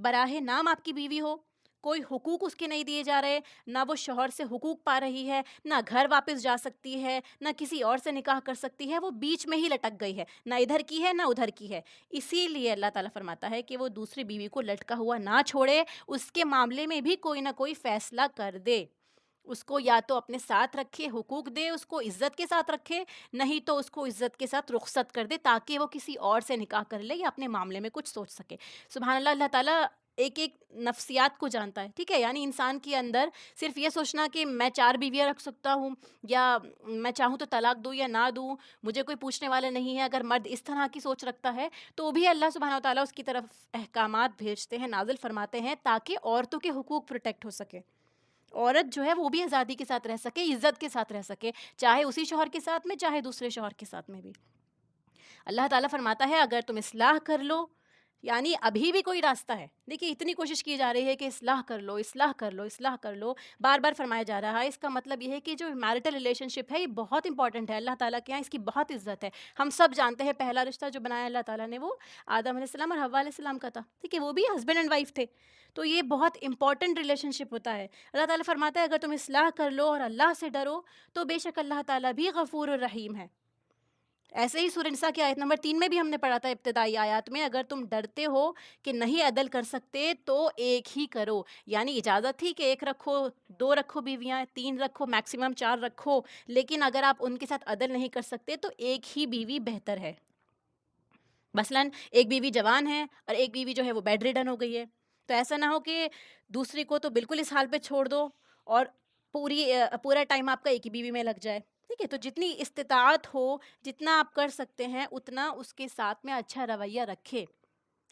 براہ نام آپ کی بیوی ہو، کوئی حقوق اس کے نہیں دیے جا رہے، نہ وہ شوہر سے حقوق پا رہی ہے، نہ گھر واپس جا سکتی ہے، نہ کسی اور سے نکاح کر سکتی ہے، وہ بیچ میں ہی لٹک گئی ہے، نہ ادھر کی ہے نہ ادھر کی ہے۔ اسی لیے اللہ تعالیٰ فرماتا ہے کہ وہ دوسری بیوی کو لٹکا ہوا نہ چھوڑے، اس کے معاملے میں بھی کوئی نہ کوئی فیصلہ کر دے، اس کو یا تو اپنے ساتھ رکھے، حقوق دے، اس کو عزت کے ساتھ رکھے، نہیں تو اس کو عزت کے ساتھ رخصت کر دے تاکہ وہ کسی اور سے نکاح کر لے یا اپنے معاملے میں کچھ سوچ سکے۔ سبحان اللہ، اللہ تعالیٰ ایک نفسیات کو جانتا ہے، ٹھیک ہے؟ یعنی انسان کے اندر صرف یہ سوچنا کہ میں 4 بیویاں رکھ سکتا ہوں یا میں چاہوں تو طلاق دوں یا نہ دوں، مجھے کوئی پوچھنے والا نہیں ہے، اگر مرد اس طرح کی سوچ رکھتا ہے تو بھی اللہ سبحانہ وتعالیٰ اس کی طرف احکامات بھیجتے ہیں، نازل فرماتے ہیں تاکہ عورتوں کے حقوق پروٹیکٹ ہو سکے، عورت جو ہے وہ بھی آزادی کے ساتھ رہ سکے، عزت کے ساتھ رہ سکے، چاہے اسی شوہر کے ساتھ میں، چاہے دوسرے شوہر کے ساتھ میں بھی۔ اللہ تعالیٰ فرماتا ہے اگر تم اصلاح کر لو، یعنی ابھی بھی کوئی راستہ ہے. دیکھیے اتنی کوشش کی جا رہی ہے کہ اصلاح کر لو، اصلاح کر لو، اصلاح کر لو، بار بار فرمایا جا رہا ہے. اس کا مطلب یہ ہے کہ جو میرٹل ریلیشن شپ ہے یہ بہت امپورٹنٹ ہے. اللہ تعالیٰ کے یہاں اس کی بہت عزت ہے. ہم سب جانتے ہیں پہلا رشتہ جو بنایا اللہ تعالیٰ نے وہ آدم علیہ السلام اور حوا علیہ السلام کا تھا. ٹھیک ہے، وہ بھی ہسبینڈ اینڈ وائف تھے. تو یہ بہت امپورٹنٹ ریلیشن شپ ہوتا ہے. اللہ تعالیٰ فرماتا ہے اگر تم اصلاح کر لو اور اللہ سے ڈرو تو بے شک اللہ تعالیٰ بھی غفور الرحیم ہے. ایسے ہی سورہ نساء کی آیت نمبر 3 میں بھی ہم نے پڑھا تھا ابتدائی آیات میں، اگر تم ڈرتے ہو کہ نہیں عدل کر سکتے تو ایک ہی کرو. یعنی اجازت تھی کہ ایک رکھو، 2 رکھو بیویاں، 3 رکھو، میکسیمم 4 رکھو، لیکن اگر آپ ان کے ساتھ عدل نہیں کر سکتے تو ایک ہی بیوی بہتر ہے. مثلاً ایک بیوی جوان ہے اور ایک بیوی جو ہے وہ بیڈ ریڈن ہو گئی ہے، تو ایسا نہ ہو کہ دوسری کو تو بالکل اس حال پہ چھوڑ دو اور پورا ٹائم آپ کا ایک ہی بیوی میں لگ جائے. ٹھیک ہے، تو جتنی استطاعت ہو، جتنا آپ کر سکتے ہیں اتنا اس کے ساتھ میں اچھا رویہ رکھے.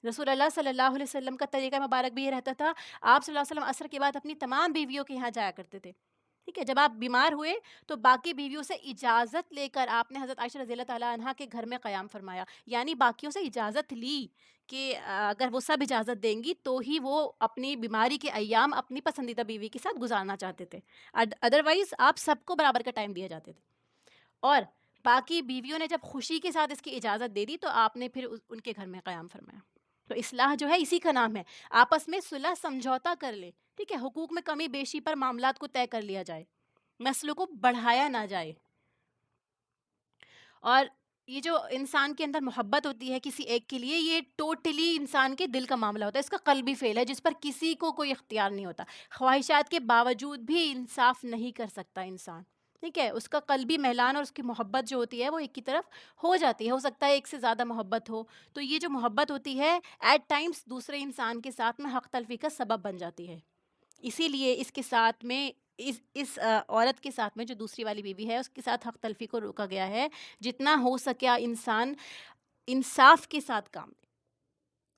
رسول اللہ صلی اللہ علیہ وسلم کا طریقہ مبارک بھی یہ رہتا تھا، آپ صلی اللہ علیہ وسلم عصر کے بعد اپنی تمام بیویوں کے یہاں جایا کرتے تھے. ٹھیک ہے، جب آپ بیمار ہوئے تو باقی بیویوں سے اجازت لے کر آپ نے حضرت عائشہ رضی اللہ تعالیٰ عنہا کے گھر میں قیام فرمایا. یعنی باقیوں سے اجازت لی کہ اگر وہ سب اجازت دیں گی تو ہی وہ اپنی بیماری کے ایام اپنی پسندیدہ بیوی کے ساتھ گزارنا چاہتے تھے. ادروائز آپ سب کو برابر کا ٹائم دیا جاتے تھے. اور باقی بیویوں نے جب خوشی کے ساتھ اس کی اجازت دے دی تو آپ نے پھر ان کے گھر میں قیام فرمایا. تو اصلاح جو ہے اسی کا نام ہے، آپس میں صلح سمجھوتا کر لے. ٹھیک ہے، حقوق میں کمی بیشی پر معاملات کو طے کر لیا جائے، مسئلوں کو بڑھایا نہ جائے. اور یہ جو انسان کے اندر محبت ہوتی ہے کسی ایک کے لیے، یہ ٹوٹلی انسان کے دل کا معاملہ ہوتا ہے. اس کا قلبی فعل ہے جس پر کسی کو کوئی اختیار نہیں ہوتا. خواہشات کے باوجود بھی انصاف نہیں کر سکتا انسان. ٹھیک ہے، اس کا قلبی میلان اور اس کی محبت جو ہوتی ہے وہ ایک کی طرف ہو جاتی ہے. ہو سکتا ہے ایک سے زیادہ محبت ہو، تو یہ جو محبت ہوتی ہے ایٹ ٹائمس دوسرے انسان کے ساتھ میں حق تلفی کا سبب بن جاتی ہے. اسی لیے اس کے ساتھ میں اس عورت کے ساتھ میں جو دوسری والی بیوی ہے اس کے ساتھ حق تلفی کو روکا گیا ہے. جتنا ہو سکیا انسان انصاف کے ساتھ کام دے.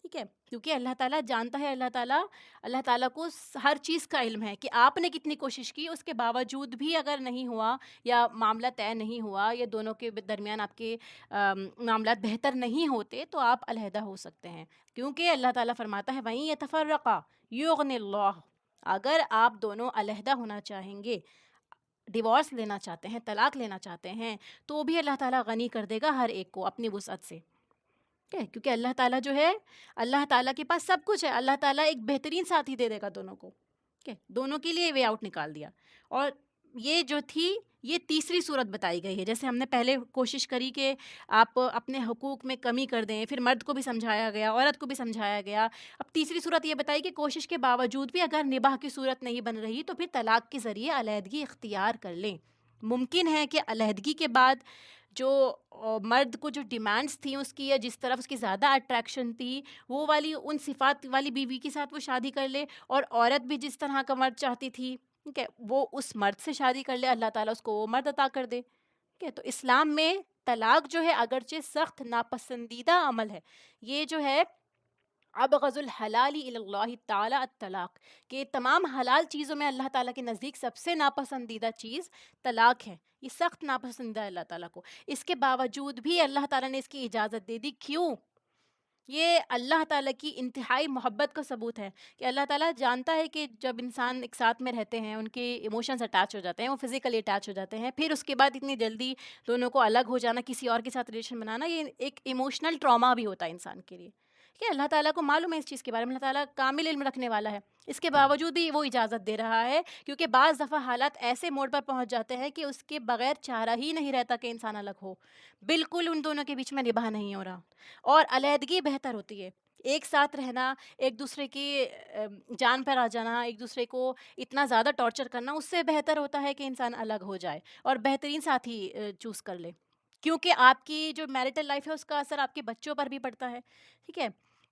ٹھیک ہے، کیونکہ اللہ تعالیٰ جانتا ہے، اللہ تعالیٰ کو ہر چیز کا علم ہے کہ آپ نے کتنی کوشش کی، اس کے باوجود بھی اگر نہیں ہوا یا معاملہ طے نہیں ہوا یا دونوں کے درمیان آپ کے معاملات بہتر نہیں ہوتے تو آپ علیحدہ ہو سکتے ہیں. کیونکہ اللہ تعالیٰ فرماتا ہے وَإِن يَتَفَرَّقَا يُغْنِ اللَّهُ، اگر آپ دونوں علیحدہ ہونا چاہیں گے، ڈیورس لینا چاہتے ہیں، طلاق لینا چاہتے ہیں، تو بھی اللہ تعالیٰ غنی کر دے گا ہر ایک کو اپنی وسعت سے. کیونکہ اللہ تعالیٰ جو ہے، اللہ تعالیٰ کے پاس سب کچھ ہے. اللہ تعالیٰ ایک بہترین ساتھی دے دے گا دونوں کو. دونوں کے لیے وے آؤٹ نکال دیا. اور یہ جو تھی یہ تیسری صورت بتائی گئی ہے. جیسے ہم نے پہلے کوشش کری کہ آپ اپنے حقوق میں کمی کر دیں، پھر مرد کو بھی سمجھایا گیا، عورت کو بھی سمجھایا گیا. اب تیسری صورت یہ بتائی کہ کوشش کے باوجود بھی اگر نباہ کی صورت نہیں بن رہی تو پھر طلاق کے ذریعے علیحدگی اختیار کر لیں. ممکن ہے کہ علیحدگی کے بعد جو مرد کو جو ڈیمانڈس تھیں اس کی یا جس طرف اس کی زیادہ اٹریکشن تھی وہ والی ان صفات والی بیوی کے ساتھ وہ شادی کر لے، اور عورت بھی جس طرح کا مرد چاہتی تھی ٹھیک ہے وہ اس مرد سے شادی کر لے، اللہ تعالیٰ اس کو وہ مرد عطا کر دے. ٹھیک ہے، تو اسلام میں طلاق جو ہے اگرچہ سخت ناپسندیدہ عمل ہے، یہ جو ہے ابغض الحلال الی اللہ تعالی الطلاق، کہ تمام حلال چیزوں میں اللہ تعالیٰ کے نزدیک سب سے ناپسندیدہ چیز طلاق ہے. یہ سخت ناپسندیدہ ہے اللہ تعالیٰ کو. اس کے باوجود بھی اللہ تعالیٰ نے اس کی اجازت دے دی. کیوں؟ یہ اللہ تعالیٰ کی انتہائی محبت کا ثبوت ہے کہ اللہ تعالیٰ جانتا ہے کہ جب انسان ایک ساتھ میں رہتے ہیں ان کے ایموشنز اٹیچ ہو جاتے ہیں، وہ فزیکلی اٹیچ ہو جاتے ہیں، پھر اس کے بعد اتنی جلدی دونوں کو الگ ہو جانا، کسی اور کے ساتھ ریلیشن بنانا، یہ ایک ایموشنل ٹراما بھی ہوتا ہے انسان کے لیے. کہ اللہ تعالیٰ کو معلوم ہے اس چیز کے بارے میں، اللہ تعالیٰ کامل علم رکھنے والا ہے. اس کے باوجود بھی وہ اجازت دے رہا ہے کیونکہ بعض دفعہ حالات ایسے موڑ پر پہنچ جاتے ہیں کہ اس کے بغیر چارہ ہی نہیں رہتا کہ انسان الگ ہو. بالکل ان دونوں کے بیچ میں نباہ نہیں ہو رہا اور علیحدگی بہتر ہوتی ہے. ایک ساتھ رہنا، ایک دوسرے کی جان پر آ جانا، ایک دوسرے کو اتنا زیادہ ٹارچر کرنا، اس سے بہتر ہوتا ہے کہ انسان الگ ہو جائے اور بہترین ساتھی چوز کر لے. کیونکہ آپ کی جو میرٹل لائف ہے اس کا اثر آپ کے بچوں پر بھی پڑتا ہے. ٹھیک ہے،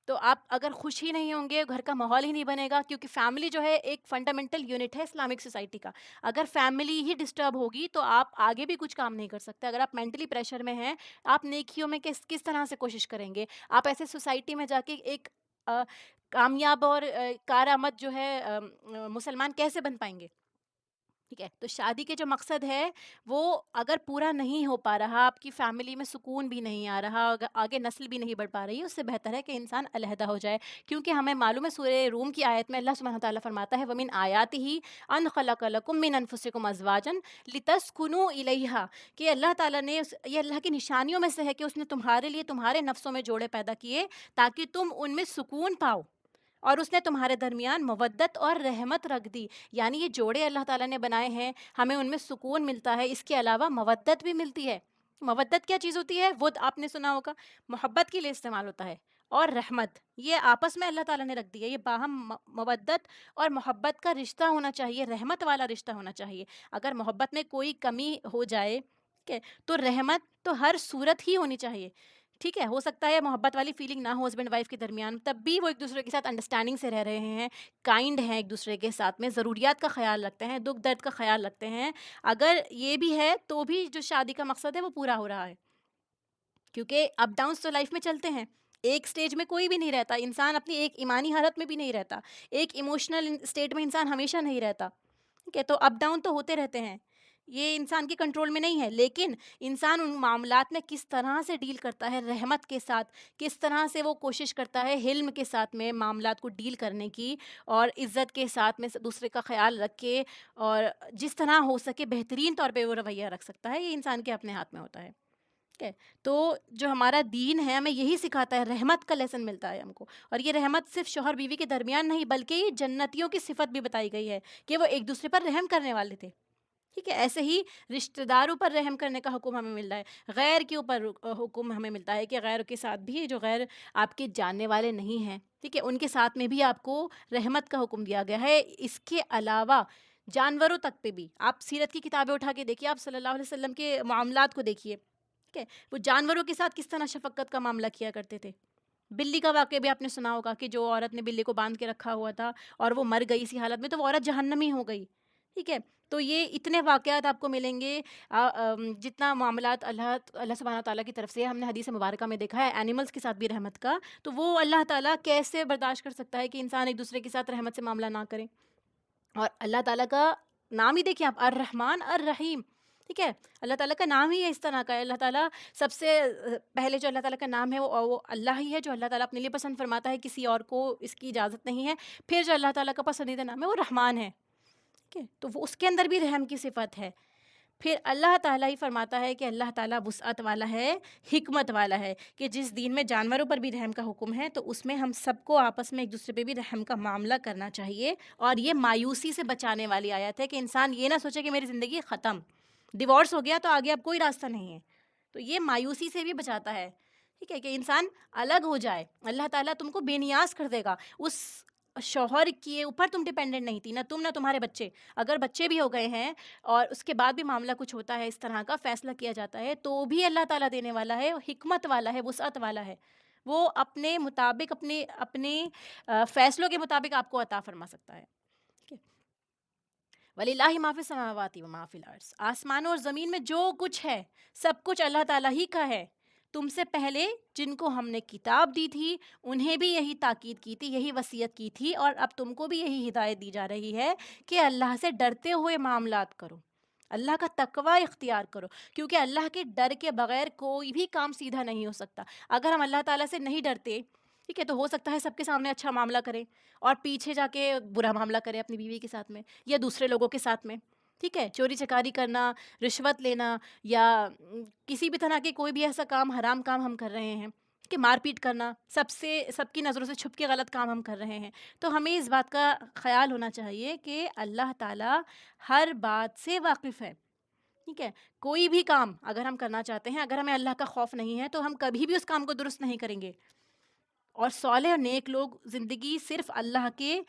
تو آپ اگر خوش ہی نہیں ہوں گے، گھر کا ماحول ہی نہیں بنے گا، کیونکہ فیملی جو ہے ایک فنڈامنٹل یونٹ ہے اسلامک سوسائٹی کا. اگر فیملی ہی ڈسٹرب ہوگی تو آپ آگے بھی کچھ کام نہیں کر سکتے. اگر آپ مینٹلی پریشر میں ہیں، آپ نیکیوں میں کس طرح سے کوشش کریں گے؟ آپ ایسے سوسائٹی میں جا کے ایک کامیاب اور کارآمد جو ہے مسلمان کیسے بن پائیں گے؟ ٹھیک ہے. تو شادی کے جو مقصد ہے وہ اگر پورا نہیں ہو پا رہا, آپ کی فیملی میں سکون بھی نہیں آ رہا, آگے نسل بھی نہیں بڑھ پا رہی ہے, اس سے بہتر ہے کہ انسان علیحدہ ہو جائے. کیونکہ ہمیں معلوم ہے سورہ روم کی آیت میں اللہ سبحانہ تعالیٰ فرماتا ہے وَمِنْ آیَاتِهِ أَنْ خَلَقَ لَكُم مِّنْ أَنفُسِكُمْ أَزْوَاجًا لِتَسْكُنُوا إِلَيْهَا, کہ اللہ تعالیٰ نے یہ اللہ کی نشانیوں میں سے ہے کہ اس نے تمہارے لیے تمہارے نفسوں میں جوڑے پیدا کیے تاکہ تم ان میں سکون پاؤ, اور اس نے تمہارے درمیان مودت اور رحمت رکھ دی. یعنی یہ جوڑے اللہ تعالیٰ نے بنائے ہیں, ہمیں ان میں سکون ملتا ہے, اس کے علاوہ مودت بھی ملتی ہے. مودت کیا چیز ہوتی ہے؟ ود آپ نے سنا ہوگا, محبت کے لیے استعمال ہوتا ہے. اور رحمت, یہ آپس میں اللہ تعالیٰ نے رکھ دی ہے. یہ باہم مودت اور محبت کا رشتہ ہونا چاہیے, رحمت والا رشتہ ہونا چاہیے. اگر محبت میں کوئی کمی ہو جائے تو رحمت تو ہر صورت ہی ہونی چاہیے. ٹھیک ہے, ہو سکتا ہے محبت والی فیلنگ نہ ہو ہسبینڈ وائف کے درمیان, تب بھی وہ ایک دوسرے کے ساتھ انڈرسٹینڈنگ سے رہ رہے ہیں, کائنڈ ہیں ایک دوسرے کے ساتھ میں, ضروریات کا خیال رکھتے ہیں, دکھ درد کا خیال رکھتے ہیں. اگر یہ بھی ہے تو بھی جو شادی کا مقصد ہے وہ پورا ہو رہا ہے. کیونکہ اپ ڈاؤنس تو لائف میں چلتے ہیں, ایک سٹیج میں کوئی بھی نہیں رہتا, انسان اپنی ایک ایمانی حالت میں بھی نہیں رہتا, ایک ایموشنل اسٹیٹ میں انسان ہمیشہ نہیں رہتا. ٹھیک ہے, تو اپ ڈاؤن تو ہوتے رہتے ہیں, یہ انسان کے کنٹرول میں نہیں ہے. لیکن انسان ان معاملات میں کس طرح سے ڈیل کرتا ہے رحمت کے ساتھ, کس طرح سے وہ کوشش کرتا ہے حلم کے ساتھ میں معاملات کو ڈیل کرنے کی, اور عزت کے ساتھ میں دوسرے کا خیال رکھ کے, اور جس طرح ہو سکے بہترین طور پہ وہ رویہ رکھ سکتا ہے, یہ انسان کے اپنے ہاتھ میں ہوتا ہے. ٹھیک ہے, تو جو ہمارا دین ہے ہمیں یہی سکھاتا ہے, رحمت کا لیسن ملتا ہے ہم کو. اور یہ رحمت صرف شوہر بیوی کے درمیان نہیں, بلکہ یہ جنتیوں کی صفت بھی بتائی گئی ہے کہ وہ ایک دوسرے پر رحم کرنے والے تھے. ٹھیک ہے, ایسے ہی رشتہ داروں پر رحم کرنے کا حکم ہمیں مل رہا ہے, غیر کے اوپر حکم ہمیں ملتا ہے کہ غیر کے ساتھ بھی, جو غیر آپ کے جاننے والے نہیں ہیں, ٹھیک ہے, ان کے ساتھ میں بھی آپ کو رحمت کا حکم دیا گیا ہے. اس کے علاوہ جانوروں تک پہ بھی, آپ سیرت کی کتابیں اٹھا کے دیکھیے, آپ صلی اللہ علیہ وسلم کے معاملات کو دیکھیے. ٹھیک ہے, وہ جانوروں کے ساتھ کس طرح شفقت کا معاملہ کیا کرتے تھے. بلی کا واقعہ بھی آپ نے سنا ہوگا کہ جو عورت نے بلی کو باندھ کے رکھا ہوا تھا اور وہ مر گئی اسی حالت میں, تو وہ عورت جہنمی ہو گئی. ٹھیک ہے, تو یہ اتنے واقعات آپ کو ملیں گے. جتنا معاملات اللہ سبحانہ تعالیٰ کی طرف سے ہم نے حدیث مبارکہ میں دیکھا ہے اینیملس کے ساتھ بھی رحمت کا, تو وہ اللہ تعالیٰ کیسے برداشت کر سکتا ہے کہ انسان ایک دوسرے کے ساتھ رحمت سے معاملہ نہ کرے. اور اللہ تعالیٰ کا نام ہی دیکھیں آپ, الرحمن الرحیم. ٹھیک ہے, اللہ تعالیٰ کا نام ہی ہے اس طرح کا ہے. اللہ تعالیٰ سب سے پہلے جو اللہ تعالیٰ کا نام ہے وہ اللہ ہی ہے, جو اللہ تعالیٰ اپنے لیے پسند فرماتا ہے, کسی اور کو اس کی اجازت نہیں ہے. پھر جو اللہ تعالیٰ کا پسندیدہ نام ہے وہ رحمان ہے. ٹھیک ہے, تو وہ اس کے اندر بھی رحم کی صفت ہے. پھر اللہ تعالیٰ ہی فرماتا ہے کہ اللہ تعالیٰ وسعت والا ہے, حکمت والا ہے, کہ جس دین میں جانوروں پر بھی رحم کا حکم ہے تو اس میں ہم سب کو آپس میں ایک دوسرے پہ بھی رحم کا معاملہ کرنا چاہیے. اور یہ مایوسی سے بچانے والی آیت ہے کہ انسان یہ نہ سوچے کہ میری زندگی ختم, ڈیورس ہو گیا تو آگے اب کوئی راستہ نہیں ہے. تو یہ مایوسی سے بھی بچاتا ہے. ٹھیک ہے, کہ انسان الگ ہو جائے, اللہ تعالیٰ تم کو بے نیاز کر دے گا. اس شوہر کے اوپر تم ڈیپینڈنٹ نہیں تھی, نہ تم نہ تمہارے بچے. اگر بچے بھی ہو گئے ہیں اور اس کے بعد بھی معاملہ کچھ ہوتا ہے, اس طرح کا فیصلہ کیا جاتا ہے, تو بھی اللہ تعالیٰ دینے والا ہے, حکمت والا ہے, وسعت والا ہے. وہ اپنے مطابق اپنے فیصلوں کے مطابق آپ کو عطا فرما سکتا ہے. وَلِلَّهِ مَا فِي السَّمَاوَاتِ وَمَا فِي الْأَرْضِ, آسمانوں اور زمین میں جو کچھ ہے سب کچھ اللہ تعالیٰ ہی کا ہے. تم سے پہلے جن کو ہم نے کتاب دی تھی انہیں بھی یہی تاکید کی تھی, یہی وصیت کی تھی, اور اب تم کو بھی یہی ہدایت دی جا رہی ہے کہ اللہ سے ڈرتے ہوئے معاملات کرو, اللہ کا تقوی اختیار کرو. کیونکہ اللہ کے ڈر کے بغیر کوئی بھی کام سیدھا نہیں ہو سکتا. اگر ہم اللہ تعالیٰ سے نہیں ڈرتے, ٹھیک ہے, تو ہو سکتا ہے سب کے سامنے اچھا معاملہ کریں اور پیچھے جا کے برا معاملہ کریں اپنی بیوی کے ساتھ میں یا دوسرے لوگوں کے ساتھ میں. ٹھیک ہے, چوری چکاری کرنا, رشوت لینا, یا کسی بھی طرح کے کوئی بھی ایسا کام, حرام کام ہم کر رہے ہیں, کہ مار پیٹ کرنا, سب کی نظروں سے چھپ کے غلط کام ہم کر رہے ہیں, تو ہمیں اس بات کا خیال ہونا چاہیے کہ اللہ تعالیٰ ہر بات سے واقف ہے. ٹھیک ہے, کوئی بھی کام اگر ہم کرنا چاہتے ہیں, اگر ہمیں اللہ کا خوف نہیں ہے تو ہم کبھی بھی اس کام کو درست نہیں کریں گے. اور صالح اور نیک لوگ زندگی صرف اللہ کے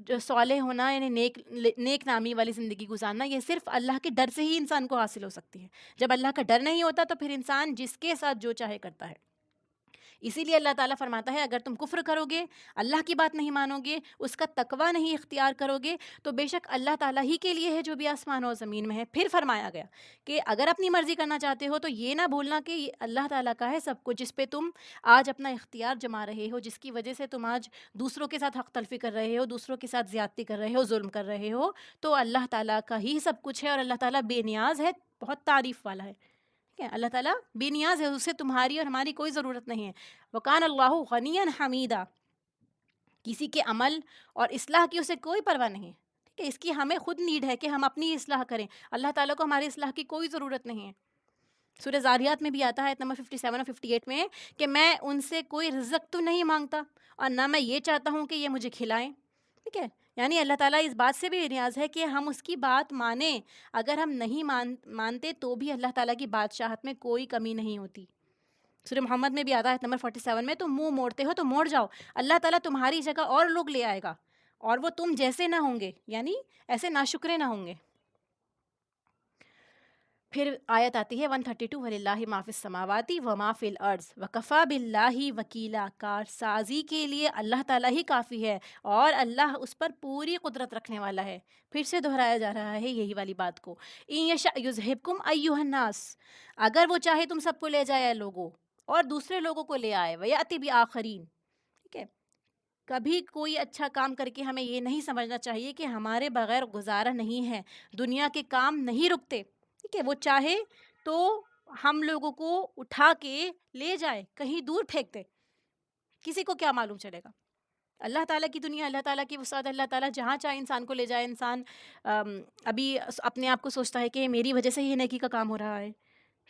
جو صالح ہونا, یعنی نیک نامی والی زندگی گزارنا, یہ صرف اللہ کے ڈر سے ہی انسان کو حاصل ہو سکتی ہے. جب اللہ کا ڈر نہیں ہوتا تو پھر انسان جس کے ساتھ جو چاہے کرتا ہے. اسی لیے اللہ تعالیٰ فرماتا ہے اگر تم کفر کرو گے، اللہ کی بات نہیں مانو گے، اس کا تقوی نہیں اختیار کرو گے، تو بے شک اللہ تعالیٰ ہی کے لیے ہے جو بھی آسمان اور زمین میں ہے۔ پھر فرمایا گیا کہ اگر اپنی مرضی کرنا چاہتے ہو تو یہ نہ بھولنا کہ یہ اللہ تعالیٰ کا ہے سب کچھ، جس پہ تم آج اپنا اختیار جما رہے ہو، جس کی وجہ سے تم آج دوسروں کے ساتھ حق تلفی کر رہے ہو، دوسروں کے ساتھ زیادتی کر رہے ہو، ظلم کر رہے ہو، تو اللہ تعالیٰ کا ہی سب کچھ ہے، اور اللہ تعالیٰ بے نیاز ہے، بہت تعریف والا ہے۔ ٹھیک ہے، اللہ تعالیٰ بے نیاز ہے، اسے تمہاری اور ہماری کوئی ضرورت نہیں ہے۔ وَقَانَ اللَّهُ غَنِيًّا حَمِيدًا، کسی کے عمل اور اصلاح کی اسے کوئی پرواہ نہیں ہے۔ ٹھیک ہے، اس کی ہمیں خود نیڈ ہے کہ ہم اپنی اصلاح کریں، اللہ تعالیٰ کو ہماری اصلاح کی کوئی ضرورت نہیں ہے۔ سورہ زاریات میں بھی آتا ہے آیت نمبر 57 اور 58 میں کہ میں ان سے کوئی رزق تو نہیں مانگتا اور نہ میں یہ چاہتا ہوں کہ یہ مجھے کھلائیں۔ ٹھیک ہے، یعنی اللہ تعالیٰ اس بات سے بھی نیاز ہے کہ ہم اس کی بات مانیں، اگر ہم نہیں مانتے تو بھی اللہ تعالیٰ کی بادشاہت میں کوئی کمی نہیں ہوتی۔ سورہ محمد میں بھی آتا ہے آیت نمبر 47 میں تم منہ موڑتے ہو تو موڑ جاؤ، اللہ تعالیٰ تمہاری جگہ اور لوگ لے آئے گا اور وہ تم جیسے نہ ہوں گے، یعنی ایسے ناشکرے نہ ہوں گے۔ پھر آیت آتی ہے 132 وَلِلَّهِ مَا فِي السَّمَاوَاتِ وَمَا فِي الْأَرْضِ وَكَفَىٰ بِاللَّهِ وَكِيلًا، کارسازی کے لیے اللہ تعالیٰ ہی کافی ہے اور اللہ اس پر پوری قدرت رکھنے والا ہے۔ پھر سے دہرایا جا رہا ہے یہی والی بات کو، إِن يَشَأْ يُذْهِبْكُمْ أَيُّهَا النَّاسُ، اگر وہ چاہے تم سب کو لے جائے لوگوں اور دوسرے لوگوں کو لے آئے، وَيَأْتِ بِآخَرِينَ۔ ٹھیک ہے، کبھی کوئی اچھا کام کر کے ہمیں یہ نہیں سمجھنا چاہیے کہ ہمارے بغیر گزارا نہیں ہے، دنیا کے کام نہیں رکتے۔ ٹھیک ہے، وہ چاہے تو ہم لوگوں کو اٹھا کے لے جائے، کہیں دور پھینک دے، کسی کو کیا معلوم چلے گا۔ اللہ تعالیٰ کی دنیا، اللہ تعالیٰ کی وسعت، اللہ تعالیٰ جہاں چاہے انسان کو لے جائے۔ انسان ابھی اپنے آپ کو سوچتا ہے کہ میری وجہ سے یہ نیکی کا کام ہو رہا ہے۔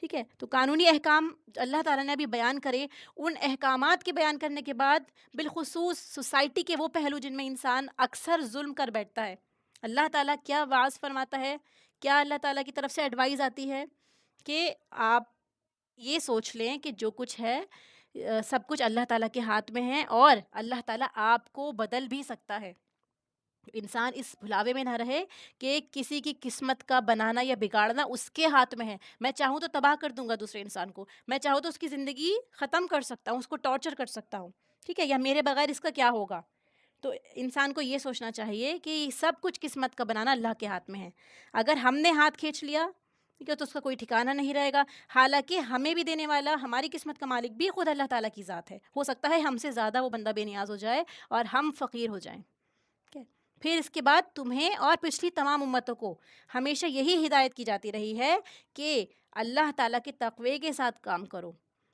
ٹھیک ہے، تو قانونی احکام اللہ تعالیٰ نے ابھی بیان کرے، ان احکامات کے بیان کرنے کے بعد بالخصوص سوسائٹی کے وہ پہلو جن میں انسان اکثر ظلم کر بیٹھتا ہے، اللہ تعالیٰ کیا واعظ فرماتا ہے، کیا اللہ تعالیٰ کی طرف سے ایڈوائز آتی ہے کہ آپ یہ سوچ لیں کہ جو کچھ ہے سب کچھ اللہ تعالیٰ کے ہاتھ میں ہے، اور اللہ تعالیٰ آپ کو بدل بھی سکتا ہے۔ انسان اس بھلاوے میں نہ رہے کہ کسی کی قسمت کا بنانا یا بگاڑنا اس کے ہاتھ میں ہے، میں چاہوں تو تباہ کر دوں گا دوسرے انسان کو، میں چاہوں تو اس کی زندگی ختم کر سکتا ہوں، اس کو ٹارچر کر سکتا ہوں، ٹھیک ہے، یا میرے بغیر اس کا کیا ہوگا۔ تو انسان کو یہ سوچنا چاہیے کہ سب کچھ قسمت کا بنانا اللہ کے ہاتھ میں ہے، اگر ہم نے ہاتھ کھینچ لیا ٹھیک ہے تو اس کا کوئی ٹھکانہ نہیں رہے گا، حالانکہ ہمیں بھی دینے والا، ہماری قسمت کا مالک بھی خود اللہ تعالیٰ کی ذات ہے، ہو سکتا ہے ہم سے زیادہ وہ بندہ بے نیاز ہو جائے اور ہم فقیر ہو جائیں۔ ٹھیک ہے، پھر اس کے بعد تمہیں اور پچھلی تمام امتوں کو ہمیشہ یہی ہدایت کی جاتی رہی ہے کہ اللہ تعالیٰ کے تقوی کے ساتھ کام کرو۔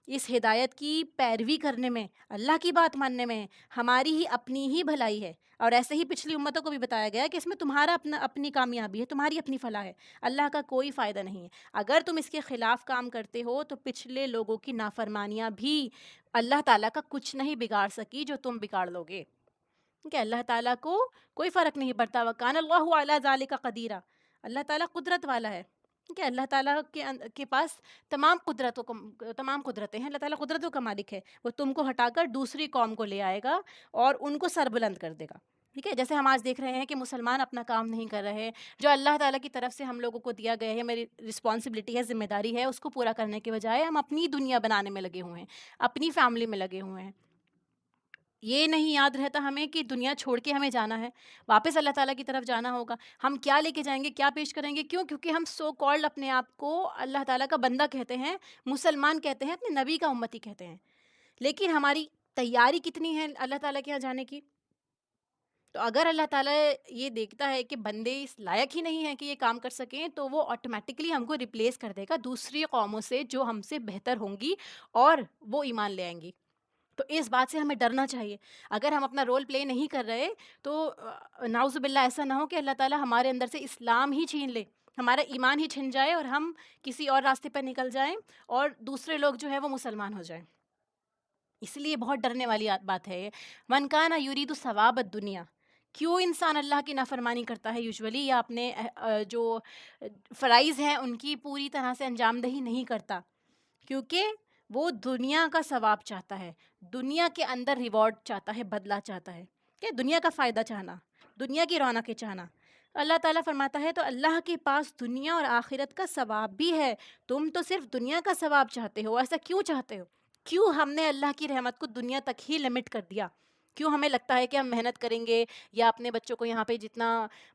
اس ہدایت کی پیروی کرنے میں، اللہ کی بات ماننے میں ہماری ہی اپنی ہی بھلائی ہے، اور ایسے ہی پچھلی امتوں کو بھی بتایا گیا کہ اس میں تمہارا اپنی کامیابی ہے، تمہاری اپنی فلاح ہے، اللہ کا کوئی فائدہ نہیں ہے۔ اگر تم اس کے خلاف کام کرتے ہو تو پچھلے لوگوں کی نافرمانیاں بھی اللہ تعالیٰ کا کچھ نہیں بگاڑ سکی جو تم بگاڑ لو گے۔ کہ اللہ تعالیٰ کو کوئی فرق نہیں پڑتا، وَكَانَ اللَّهُ عَلَىٰ ذَلِكَ قَدِيرًا، اللہ تعالیٰ قدرت والا ہے۔ کہ اللہ تعالیٰ کے پاس تمام قدرتیں ہیں، اللہ تعالیٰ قدرتوں کا مالک ہے، وہ تم کو ہٹا کر دوسری قوم کو لے آئے گا اور ان کو سربلند کر دے گا۔ ٹھیک ہے، جیسے ہم آج دیکھ رہے ہیں کہ مسلمان اپنا کام نہیں کر رہے، جو اللہ تعالیٰ کی طرف سے ہم لوگوں کو دیا گیا ہے، میری رسپانسبلٹی ہے، ذمہ داری ہے، اس کو پورا کرنے کے بجائے ہم اپنی دنیا بنانے میں لگے ہوئے ہیں، اپنی فیملی میں لگے ہوئے ہیں۔ یہ نہیں یاد رہتا ہمیں کہ دنیا چھوڑ کے ہمیں جانا ہے، واپس اللہ تعالیٰ کی طرف جانا ہوگا، ہم کیا لے کے جائیں گے، کیا پیش کریں گے، کیونکہ ہم سو کالڈ اپنے آپ کو اللہ تعالیٰ کا بندہ کہتے ہیں، مسلمان کہتے ہیں، اپنے نبی کا امتی کہتے ہیں، لیکن ہماری تیاری کتنی ہے اللہ تعالیٰ کے یہاں جانے کی؟ تو اگر اللہ تعالیٰ یہ دیکھتا ہے کہ بندے اس لائق ہی نہیں ہیں کہ یہ کام کر سکیں، تو وہ آٹومیٹکلی ہم کو ریپلیس کر دے گا دوسری قوموں سے جو ہم سے بہتر ہوں گی اور وہ ایمان لے آئیں گی۔ تو اس بات سے ہمیں ڈرنا چاہیے، اگر ہم اپنا رول پلے نہیں کر رہے تو نعوذ باللہ ایسا نہ ہو کہ اللہ تعالیٰ ہمارے اندر سے اسلام ہی چھین لے، ہمارا ایمان ہی چھن جائے اور ہم کسی اور راستے پر نکل جائیں اور دوسرے لوگ جو ہے وہ مسلمان ہو جائیں۔ اس لیے بہت ڈرنے والی بات ہے یہ، من کان یرید ثواب الدنیا، کیوں انسان اللہ کی نافرمانی کرتا ہے یوزولی، یا اپنے جو فرائض ہیں ان کی پوری طرح سے انجام دہی نہیں کرتا، کیونکہ وہ دنیا کا ثواب چاہتا ہے، دنیا کے اندر ریوارڈ چاہتا ہے، بدلہ چاہتا ہے، کہ دنیا کا فائدہ چاہنا، دنیا کی رونقیں چاہنا۔ اللہ تعالیٰ فرماتا ہے تو اللہ کے پاس دنیا اور آخرت کا ثواب بھی ہے، تم تو صرف دنیا کا ثواب چاہتے ہو، ایسا کیوں چاہتے ہو؟ کیوں ہم نے اللہ کی رحمت کو دنیا تک ہی لمٹ کر دیا؟ کیوں ہمیں لگتا ہے کہ ہم محنت کریں گے یا اپنے بچوں کو یہاں پہ جتنا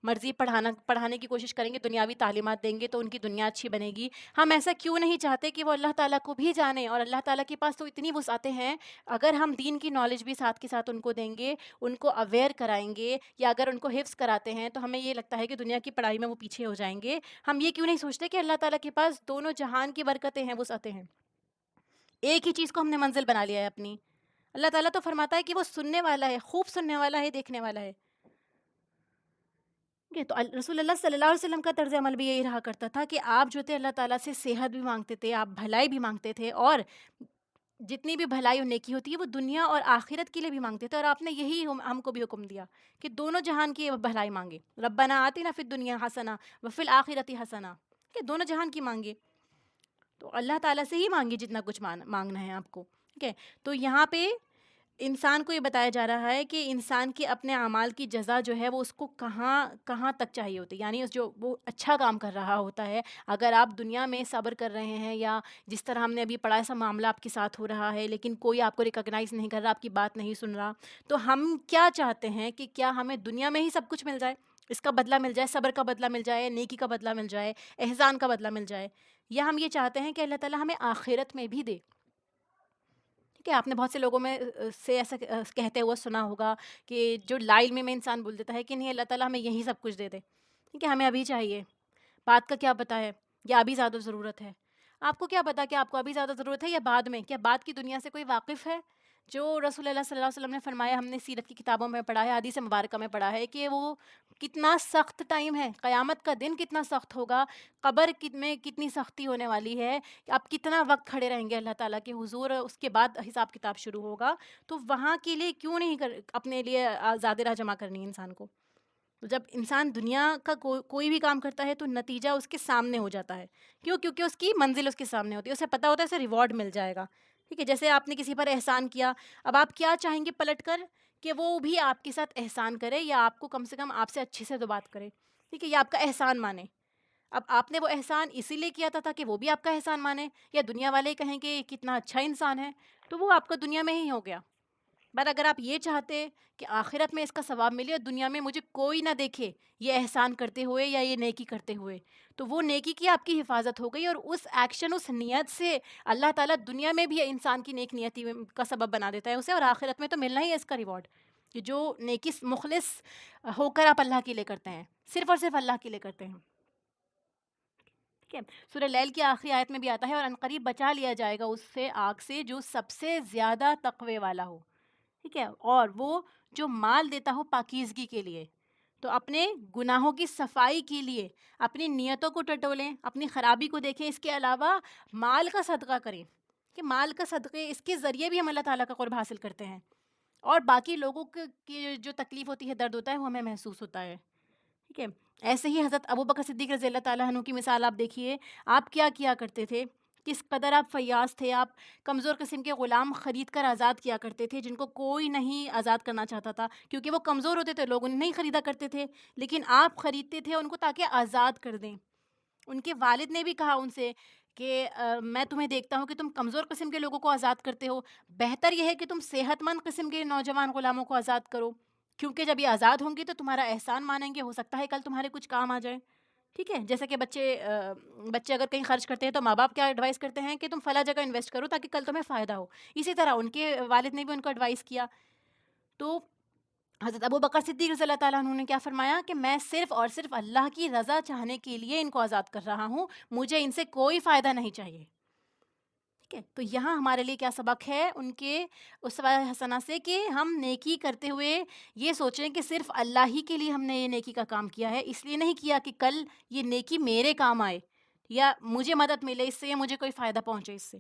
مرضی پڑھانے کی کوشش کریں گے، دنیاوی تعلیمات دیں گے تو ان کی دنیا اچھی بنے گی؟ ہم ایسا کیوں نہیں چاہتے کہ وہ اللہ تعالیٰ کو بھی جانیں؟ اور اللہ تعالیٰ کے پاس تو اتنی وسعتیں ہیں، اگر ہم دین کی نالج بھی ساتھ کے ساتھ ان کو دیں گے، ان کو اویئر کرائیں گے، یا اگر ان کو حفظ کراتے ہیں تو ہمیں یہ لگتا ہے کہ دنیا کی پڑھائی میں وہ پیچھے ہو جائیں گے۔ ہم یہ کیوں نہیں سوچتے کہ اللہ تعالیٰ کے پاس دونوں جہان کی برکتیں ہیں، وسعتیں ہیں؟ ایک ہی چیز کو ہم نے منزل بنا لیا ہے اپنی۔ اللہ تعالیٰ تو فرماتا ہے کہ وہ سننے والا ہے، خوب سننے والا ہے، دیکھنے والا ہے۔ ٹھیک ہے، تو رسول اللہ صلی اللہ علیہ وسلم کا طرز عمل بھی یہی رہا کرتا تھا کہ آپ جو تھے اللہ تعالیٰ سے صحت بھی مانگتے تھے، آپ بھلائی بھی مانگتے تھے، اور جتنی بھی بھلائی اور نیکی ہوتی ہے وہ دنیا اور آخرت کے لیے بھی مانگتے تھے، اور آپ نے یہی ہم کو بھی حکم دیا کہ دونوں جہان کی بھلائی مانگے۔ ربنا آتنا فی الدنیا حسنہ وفی الآخرۃ حسنہ، کہ دونوں جہان کی مانگے، تو اللہ تعالیٰ سے ہی مانگے جتنا کچھ مانگنا ہے آپ کو۔ ٹھیک ہے، تو یہاں پہ انسان کو یہ بتایا جا رہا ہے کہ انسان کے اپنے اعمال کی جزا جو ہے وہ اس کو کہاں کہاں تک چاہیے ہوتی ہے، یعنی جو وہ اچھا کام کر رہا ہوتا ہے، اگر آپ دنیا میں صبر کر رہے ہیں، یا جس طرح ہم نے ابھی پڑھا ایسا معاملہ آپ کے ساتھ ہو رہا ہے لیکن کوئی آپ کو ریکگنائز نہیں کر رہا، آپ کی بات نہیں سن رہا، تو ہم کیا چاہتے ہیں کہ کیا ہمیں دنیا میں ہی سب کچھ مل جائے، اس کا بدلہ مل جائے، صبر کا بدلہ مل جائے، نیکی کا بدلہ مل جائے، احسان کا بدلہ مل جائے، یا ہم یہ چاہتے ہیں کہ اللہ تعالیٰ ہمیں آخرت میں بھی دے؟ ٹھیک ہے، آپ نے بہت سے لوگوں میں سے ایسا کہتے ہوئے سنا ہوگا کہ جو لا علمی میں انسان بول دیتا ہے کہ نہیں اللہ تعالیٰ ہمیں یہی سب کچھ دے دے، ٹھیک ہے، ہمیں ابھی چاہیے، بات کا کیا پتہ ہے، یا ابھی زیادہ ضرورت ہے؟ آپ کو کیا پتا کہ آپ کو ابھی زیادہ ضرورت ہے یا بعد میں؟ کیا بعد کی دنیا سے کوئی واقف ہے؟ جو رسول اللہ صلی اللہ علیہ وسلم نے فرمایا، ہم نے سیرت کی کتابوں میں پڑھا ہے، حدیث مبارکہ میں پڑھا ہے کہ وہ کتنا سخت ٹائم ہے، قیامت کا دن کتنا سخت ہوگا، قبر میں کتنی سختی ہونے والی ہے، آپ کتنا وقت کھڑے رہیں گے اللہ تعالیٰ کے حضور، اس کے بعد حساب کتاب شروع ہوگا، تو وہاں کے لیے کیوں نہیں اپنے لیے زیادہ راہ جمع کرنی ہے انسان کو؟ جب انسان دنیا کا کوئی بھی کام کرتا ہے تو نتیجہ اس کے سامنے ہو جاتا ہے، کیوں؟ کیونکہ اس کی منزل اس کے سامنے ہوتی ہے، اسے پتہ ہوتا ہے اسے ریوارڈ مل جائے گا۔ ٹھیک ہے، جیسے آپ نے کسی پر احسان کیا، اب آپ کیا چاہیں گے پلٹ کر؟ کہ وہ بھی آپ کے ساتھ احسان کرے، یا آپ کو کم سے کم آپ سے اچھے سے تو بات کرے، ٹھیک ہے، یا آپ کا احسان مانے۔ اب آپ نے وہ احسان اسی لیے کیا تھا کہ وہ بھی آپ کا احسان مانے، یا دنیا والے کہیں کہ یہ کتنا اچھا انسان ہے، تو وہ آپ کا دنیا میں ہی ہو گیا۔ بٹ اگر آپ یہ چاہتے کہ آخرت میں اس کا ثواب ملے اور دنیا میں مجھے کوئی نہ دیکھے یہ احسان کرتے ہوئے یا یہ نیکی کرتے ہوئے، تو وہ نیکی کی آپ کی حفاظت ہو گئی، اور اس ایکشن، اس نیت سے اللہ تعالیٰ دنیا میں بھی انسان کی نیک نیتی کا سبب بنا دیتا ہے اسے، اور آخرت میں تو ملنا ہی ہے اس کا ریوارڈ، کہ جو نیکی مخلص ہو کر آپ اللہ کے لیے کرتے ہیں، صرف اور صرف اللہ کے لیے کرتے ہیں۔ ٹھیک ہے، سورہ لیل کی آخری آیت میں بھی آتا ہے، اور عنقریب بچا لیا جائے گا اس سے آگ سے جو سب سے زیادہ تقوی والا ہو۔ ٹھیک ہے، اور وہ جو مال دیتا ہو پاکیزگی کے لیے، تو اپنے گناہوں کی صفائی کے لیے اپنی نیتوں کو ٹٹولیں، اپنی خرابی کو دیکھیں، اس کے علاوہ مال کا صدقہ کریں، کہ مال کا صدقے اس کے ذریعے بھی ہم اللہ تعالیٰ کا قرب حاصل کرتے ہیں، اور باقی لوگوں کی جو تکلیف ہوتی ہے، درد ہوتا ہے، وہ ہمیں محسوس ہوتا ہے۔ ٹھیک ہے، ایسے ہی حضرت ابو بکر صدیق رضی اللہ تعالیٰ عنہ کی مثال آپ دیکھیے، آپ کیا کیا کرتے تھے، کس قدر آپ فیاض تھے، آپ کمزور قسم کے غلام خرید کر آزاد کیا کرتے تھے، جن کو کوئی نہیں آزاد کرنا چاہتا تھا، کیونکہ وہ کمزور ہوتے تھے، لوگ انہیں نہیں خریدا کرتے تھے، لیکن آپ خریدتے تھے ان کو تاکہ آزاد کر دیں۔ ان کے والد نے بھی کہا ان سے کہ میں تمہیں دیکھتا ہوں کہ تم کمزور قسم کے لوگوں کو آزاد کرتے ہو، بہتر یہ ہے کہ تم صحت مند قسم کے نوجوان غلاموں کو آزاد کرو، کیونکہ جب یہ آزاد ہوں گے تو تمہارا احسان مانیں گے، ہو سکتا ہے کل تمہارے کچھ کام آ جائے۔ ٹھیک ہے، جیسا کہ بچے اگر کہیں خرچ کرتے ہیں تو ماں باپ کیا ایڈوائس کرتے ہیں کہ تم فلاں جگہ انویسٹ کرو تاکہ کل تمہیں فائدہ ہو، اسی طرح ان کے والد نے بھی ان کو ایڈوائس کیا۔ تو حضرت ابو بکر صدیق رضی اللہ تعالیٰ عنہ نے کیا فرمایا کہ میں صرف اور صرف اللہ کی رضا چاہنے کے لیے ان کو آزاد کر رہا ہوں، مجھے ان سے کوئی فائدہ نہیں چاہیے۔ ٹھیک ہے، تو یہاں ہمارے لیے کیا سبق ہے ان کے اسوہ حسنہ سے، کہ ہم نیکی کرتے ہوئے یہ سوچیں کہ صرف اللہ ہی کے لیے ہم نے یہ نیکی کا کام کیا ہے، اس لیے نہیں کیا کہ کل یہ نیکی میرے کام آئے، یا مجھے مدد ملے اس سے، یا مجھے کوئی فائدہ پہنچے اس سے۔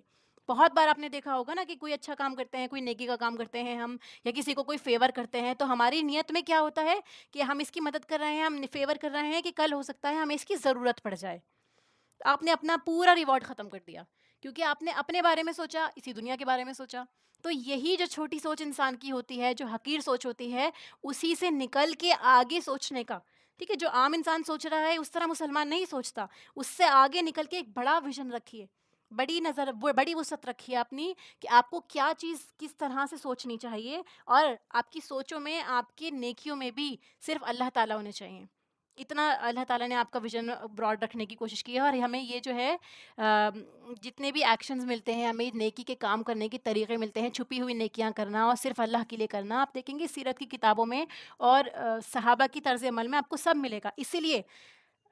بہت بار آپ نے دیکھا ہوگا نا کہ کوئی اچھا کام کرتے ہیں، کوئی نیکی کا کام کرتے ہیں ہم، یا کسی کو کوئی فیور کرتے ہیں، تو ہماری نیت میں کیا ہوتا ہے کہ ہم اس کی مدد کر رہے ہیں، ہم فیور کر رہے ہیں کہ کل ہو سکتا ہے ہمیں اس کی ضرورت پڑ جائے۔ آپ نے اپنا پورا ریوارڈ ختم کر دیا، کیونکہ آپ نے اپنے بارے میں سوچا، اسی دنیا کے بارے میں سوچا۔ تو یہی جو چھوٹی سوچ انسان کی ہوتی ہے، جو حقیر سوچ ہوتی ہے، اسی سے نکل کے آگے سوچنے کا، ٹھیک ہے، جو عام انسان سوچ رہا ہے اس طرح مسلمان نہیں سوچتا، اس سے آگے نکل کے ایک بڑا ویژن رکھیے، بڑی وسعت رکھیے اپنی کہ آپ کو کیا چیز کس طرح سے سوچنی چاہیے، اور آپ کی سوچوں میں، آپ کی نیکیوں میں بھی صرف اللہ تعالیٰ ہونے چاہیے. اتنا اللہ تعالیٰ نے آپ کا ویژن براڈ رکھنے کی کوشش کی ہے. اور ہمیں یہ جو ہے جتنے بھی ایکشنز ملتے ہیں، ہمیں نیکی کے کام کرنے کے طریقے ملتے ہیں، چھپی ہوئی نیکیاں کرنا اور صرف اللہ کے لیے کرنا، آپ دیکھیں گے سیرت کی کتابوں میں اور صحابہ کی طرز عمل میں آپ کو سب ملے گا. اسی لیے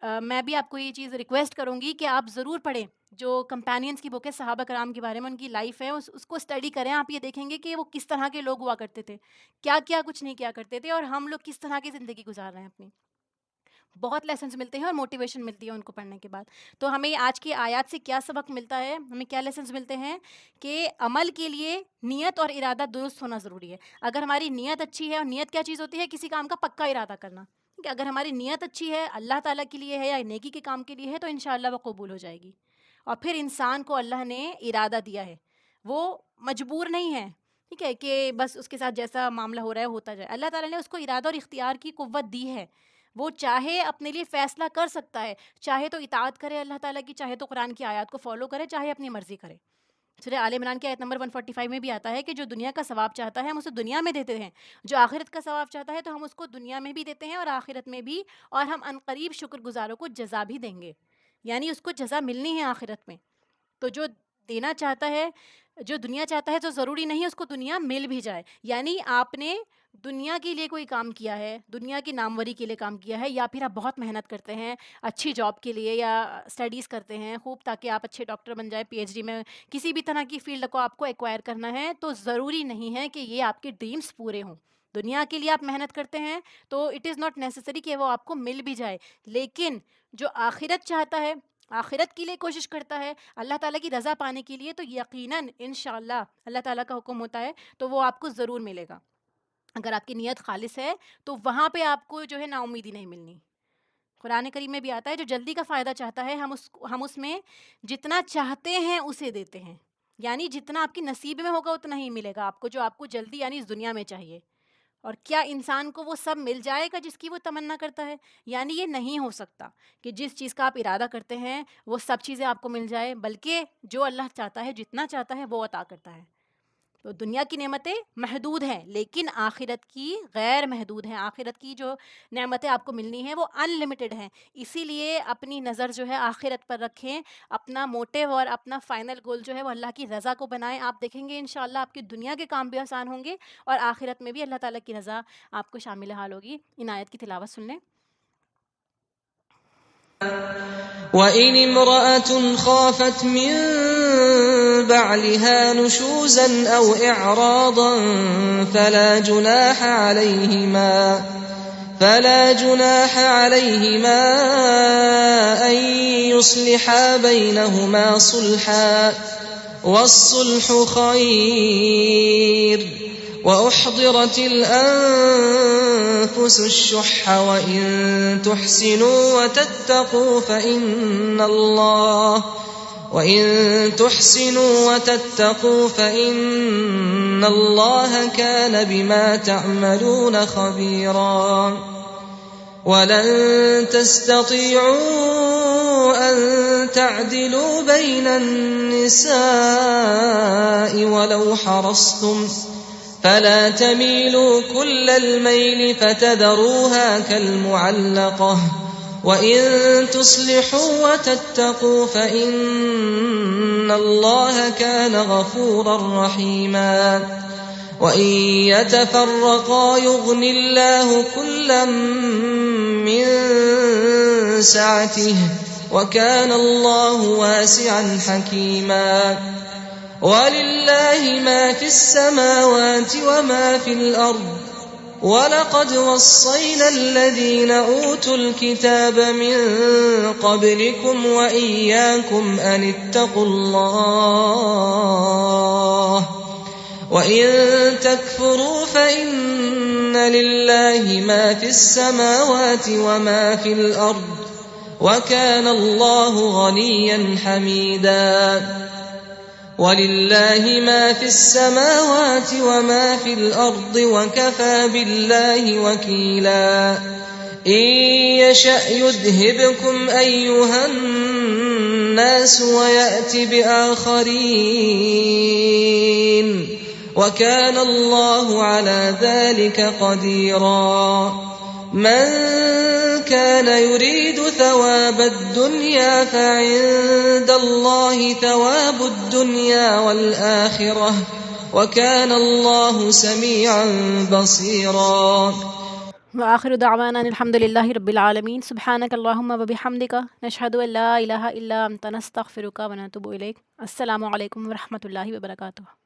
میں بھی آپ کو یہ چیز ریکویسٹ کروں گی کہ آپ ضرور پڑھیں جو کمپینینس کی بک ہے صحابہ کرام کے بارے میں، ان کی لائف ہے، اس کو اسٹڈی کریں. آپ یہ دیکھیں گے کہ وہ کس طرح کے لوگ ہوا کرتے تھے، کیا کیا کچھ نہیں کیا کرتے تھے، اور ہم لوگ کس طرح کی زندگی گزار رہے ہیں اپنی. بہت لیسنز ملتے ہیں اور موٹیویشن ملتی ہے ان کو پڑھنے کے بعد. تو ہمیں آج کی آیات سے کیا سبق ملتا ہے، ہمیں کیا لیسنز ملتے ہیں کہ عمل کے لیے نیت اور ارادہ درست ہونا ضروری ہے. اگر ہماری نیت اچھی ہے، اور نیت کیا چیز ہوتی ہے؟ کسی کام کا پکا ارادہ کرنا. کہ اگر ہماری نیت اچھی ہے، اللہ تعالیٰ کے لیے ہے یا نیکی کے کام کے لیے ہے، تو انشاءاللہ وہ قبول ہو جائے گی. اور پھر انسان کو اللہ نے ارادہ دیا ہے، وہ مجبور نہیں ہے، ٹھیک ہے، کہ بس اس کے ساتھ جیسا معاملہ ہو رہا ہے ہوتا جائے. اللہ تعالیٰ نے اس کو ارادہ اور اختیار کی قوت دی ہے. وہ چاہے اپنے لیے فیصلہ کر سکتا ہے، چاہے تو اطاعت کرے اللہ تعالیٰ کی، چاہے تو قرآن کی آیات کو فالو کرے، چاہے اپنی مرضی کرے. سورہ آل عمران کی آیت نمبر 145 میں بھی آتا ہے کہ جو دنیا کا ثواب چاہتا ہے ہم اسے دنیا میں دیتے ہیں، جو آخرت کا ثواب چاہتا ہے تو ہم اس کو دنیا میں بھی دیتے ہیں اور آخرت میں بھی، اور ہم عنقریب شکر گزاروں کو جزا بھی دیں گے. یعنی اس کو جزا ملنی ہے آخرت میں. تو جو دینا چاہتا ہے، جو دنیا چاہتا ہے، تو ضروری نہیں اس کو دنیا مل بھی جائے. یعنی آپ نے دنیا کے لیے کوئی کام کیا ہے، دنیا کی ناموری کے لیے کام کیا ہے، یا پھر آپ بہت محنت کرتے ہیں اچھی جاب کے لیے، یا اسٹڈیز کرتے ہیں خوب تاکہ آپ اچھے ڈاکٹر بن جائیں، پی ایچ ڈی میں کسی بھی طرح کی فیلڈ کو آپ کو ایکوائر کرنا ہے، تو ضروری نہیں ہے کہ یہ آپ کے ڈریمز پورے ہوں. دنیا کے لیے آپ محنت کرتے ہیں تو اٹ از ناٹ نیسسری کہ وہ آپ کو مل بھی جائے. لیکن جو آخرت چاہتا ہے، آخرت کے لیے کوشش کرتا ہے اللہ تعالیٰ کی رضا پانے کے لیے، تو یقیناً انشاءاللہ اللہ تعالیٰ کا حکم ہوتا ہے تو وہ آپ کو ضرور ملے گا. اگر آپ کی نیت خالص ہے تو وہاں پہ آپ کو جو ہے نا امیدی نہیں ملنی. قرآن کریم میں بھی آتا ہے جو جلدی کا فائدہ چاہتا ہے ہم اس میں جتنا چاہتے ہیں اسے دیتے ہیں. یعنی جتنا آپ کی نصیب میں ہوگا اتنا ہی ملے گا آپ کو، جو آپ کو جلدی یعنی اس دنیا میں چاہیے. اور کیا انسان کو وہ سب مل جائے گا جس کی وہ تمنا کرتا ہے؟ یعنی یہ نہیں ہو سکتا کہ جس چیز کا آپ ارادہ کرتے ہیں وہ سب چیزیں آپ کو مل جائے، بلکہ جو اللہ چاہتا ہے، جتنا چاہتا ہے وہ عطا کرتا ہے. تو دنیا کی نعمتیں محدود ہیں، لیکن آخرت کی غیر محدود ہیں. آخرت کی جو نعمتیں آپ کو ملنی ہیں وہ ان لمیٹڈ ہیں. اسی لیے اپنی نظر جو ہے آخرت پر رکھیں، اپنا موٹیو اور اپنا فائنل گول جو ہے وہ اللہ کی رضا کو بنائیں. آپ دیکھیں گے انشاءاللہ آپ کی دنیا کے کام بھی آسان ہوں گے، اور آخرت میں بھی اللہ تعالیٰ کی رضا آپ کو شامل حال ہوگی. ان آیت کی تلاوت سن لیں. وَإِنِ امْرَأَةٌ خَافَتْ مِنْ بَعْلِهَا نُشُوزًا أَوْ إِعْرَاضًا فَلَا جُنَاحَ عَلَيْهِمَا أَنْ يُصْلِحَا بَيْنَهُمَا صُلْحًا وَالصُّلْحُ خَيْرٌ وَأُحْضِرَتِ الْأَنفُسُ الشُّحَّ وَإِن تُحْسِنُوا وَتَتَّقُوا فَإِنَّ اللَّهَ كَانَ بِمَا تَعْمَلُونَ خَبِيرًا. وَلَن تَسْتَطِيعُوا أَن تَعْدِلُوا بَيْنَ النِّسَاءِ وَلَوْ حَرَصْتُمْ فَلَا تَمِيلُوا كُلَّ الْمَيْلِ فَتَذَرُوهَا كَالْمُعَلَّقَةِ. وَإِن تُصْلِحُوا وَتَتَّقُوا فَإِنَّ اللَّهَ كَانَ غَفُورًا رَّحِيمًا. وَإِن يَتَفَرَّقَا يُغْنِ اللَّهُ كُلًّا مِّن سَعَتِهِ وَكَانَ اللَّهُ وَاسِعًا حَكِيمًا. وَلِلَّهِ مَا فِي السَّمَاوَاتِ وَمَا فِي الْأَرْضِ وَلَقَدْ وَصَّيْنَا الَّذِينَ أُوتُوا الْكِتَابَ مِن قَبْلِكُمْ وَإِيَّاكُمْ أَنِ اتَّقُوا اللَّهَ وَإِن تَكْفُرُوا فَإِنَّ لِلَّهِ مَا فِي السَّمَاوَاتِ وَمَا فِي الْأَرْضِ وَكَانَ اللَّهُ غَنِيًّا حَمِيدًا. وَلِلَّهِ مَا فِي السَّمَاوَاتِ وَمَا فِي الْأَرْضِ وَكَفَى بِاللَّهِ وَكِيلًا. إن يشأ يذهبكم أيها الناس ويأت بآخرين وكان الله على ذلك قديرا من كان يريد ثواب الدنيا فعند الله ثواب الدنيا والآخرة وكان الله سميعا بصيرا وآخر دعوانا الحمد لله رب العالمين سبحانك اللهم وبحمدك نشهد أن لا إله إلا أنت نستغفرك ونتوب إليك. السلام علیکم ورحمۃ اللہ وبرکاتہ.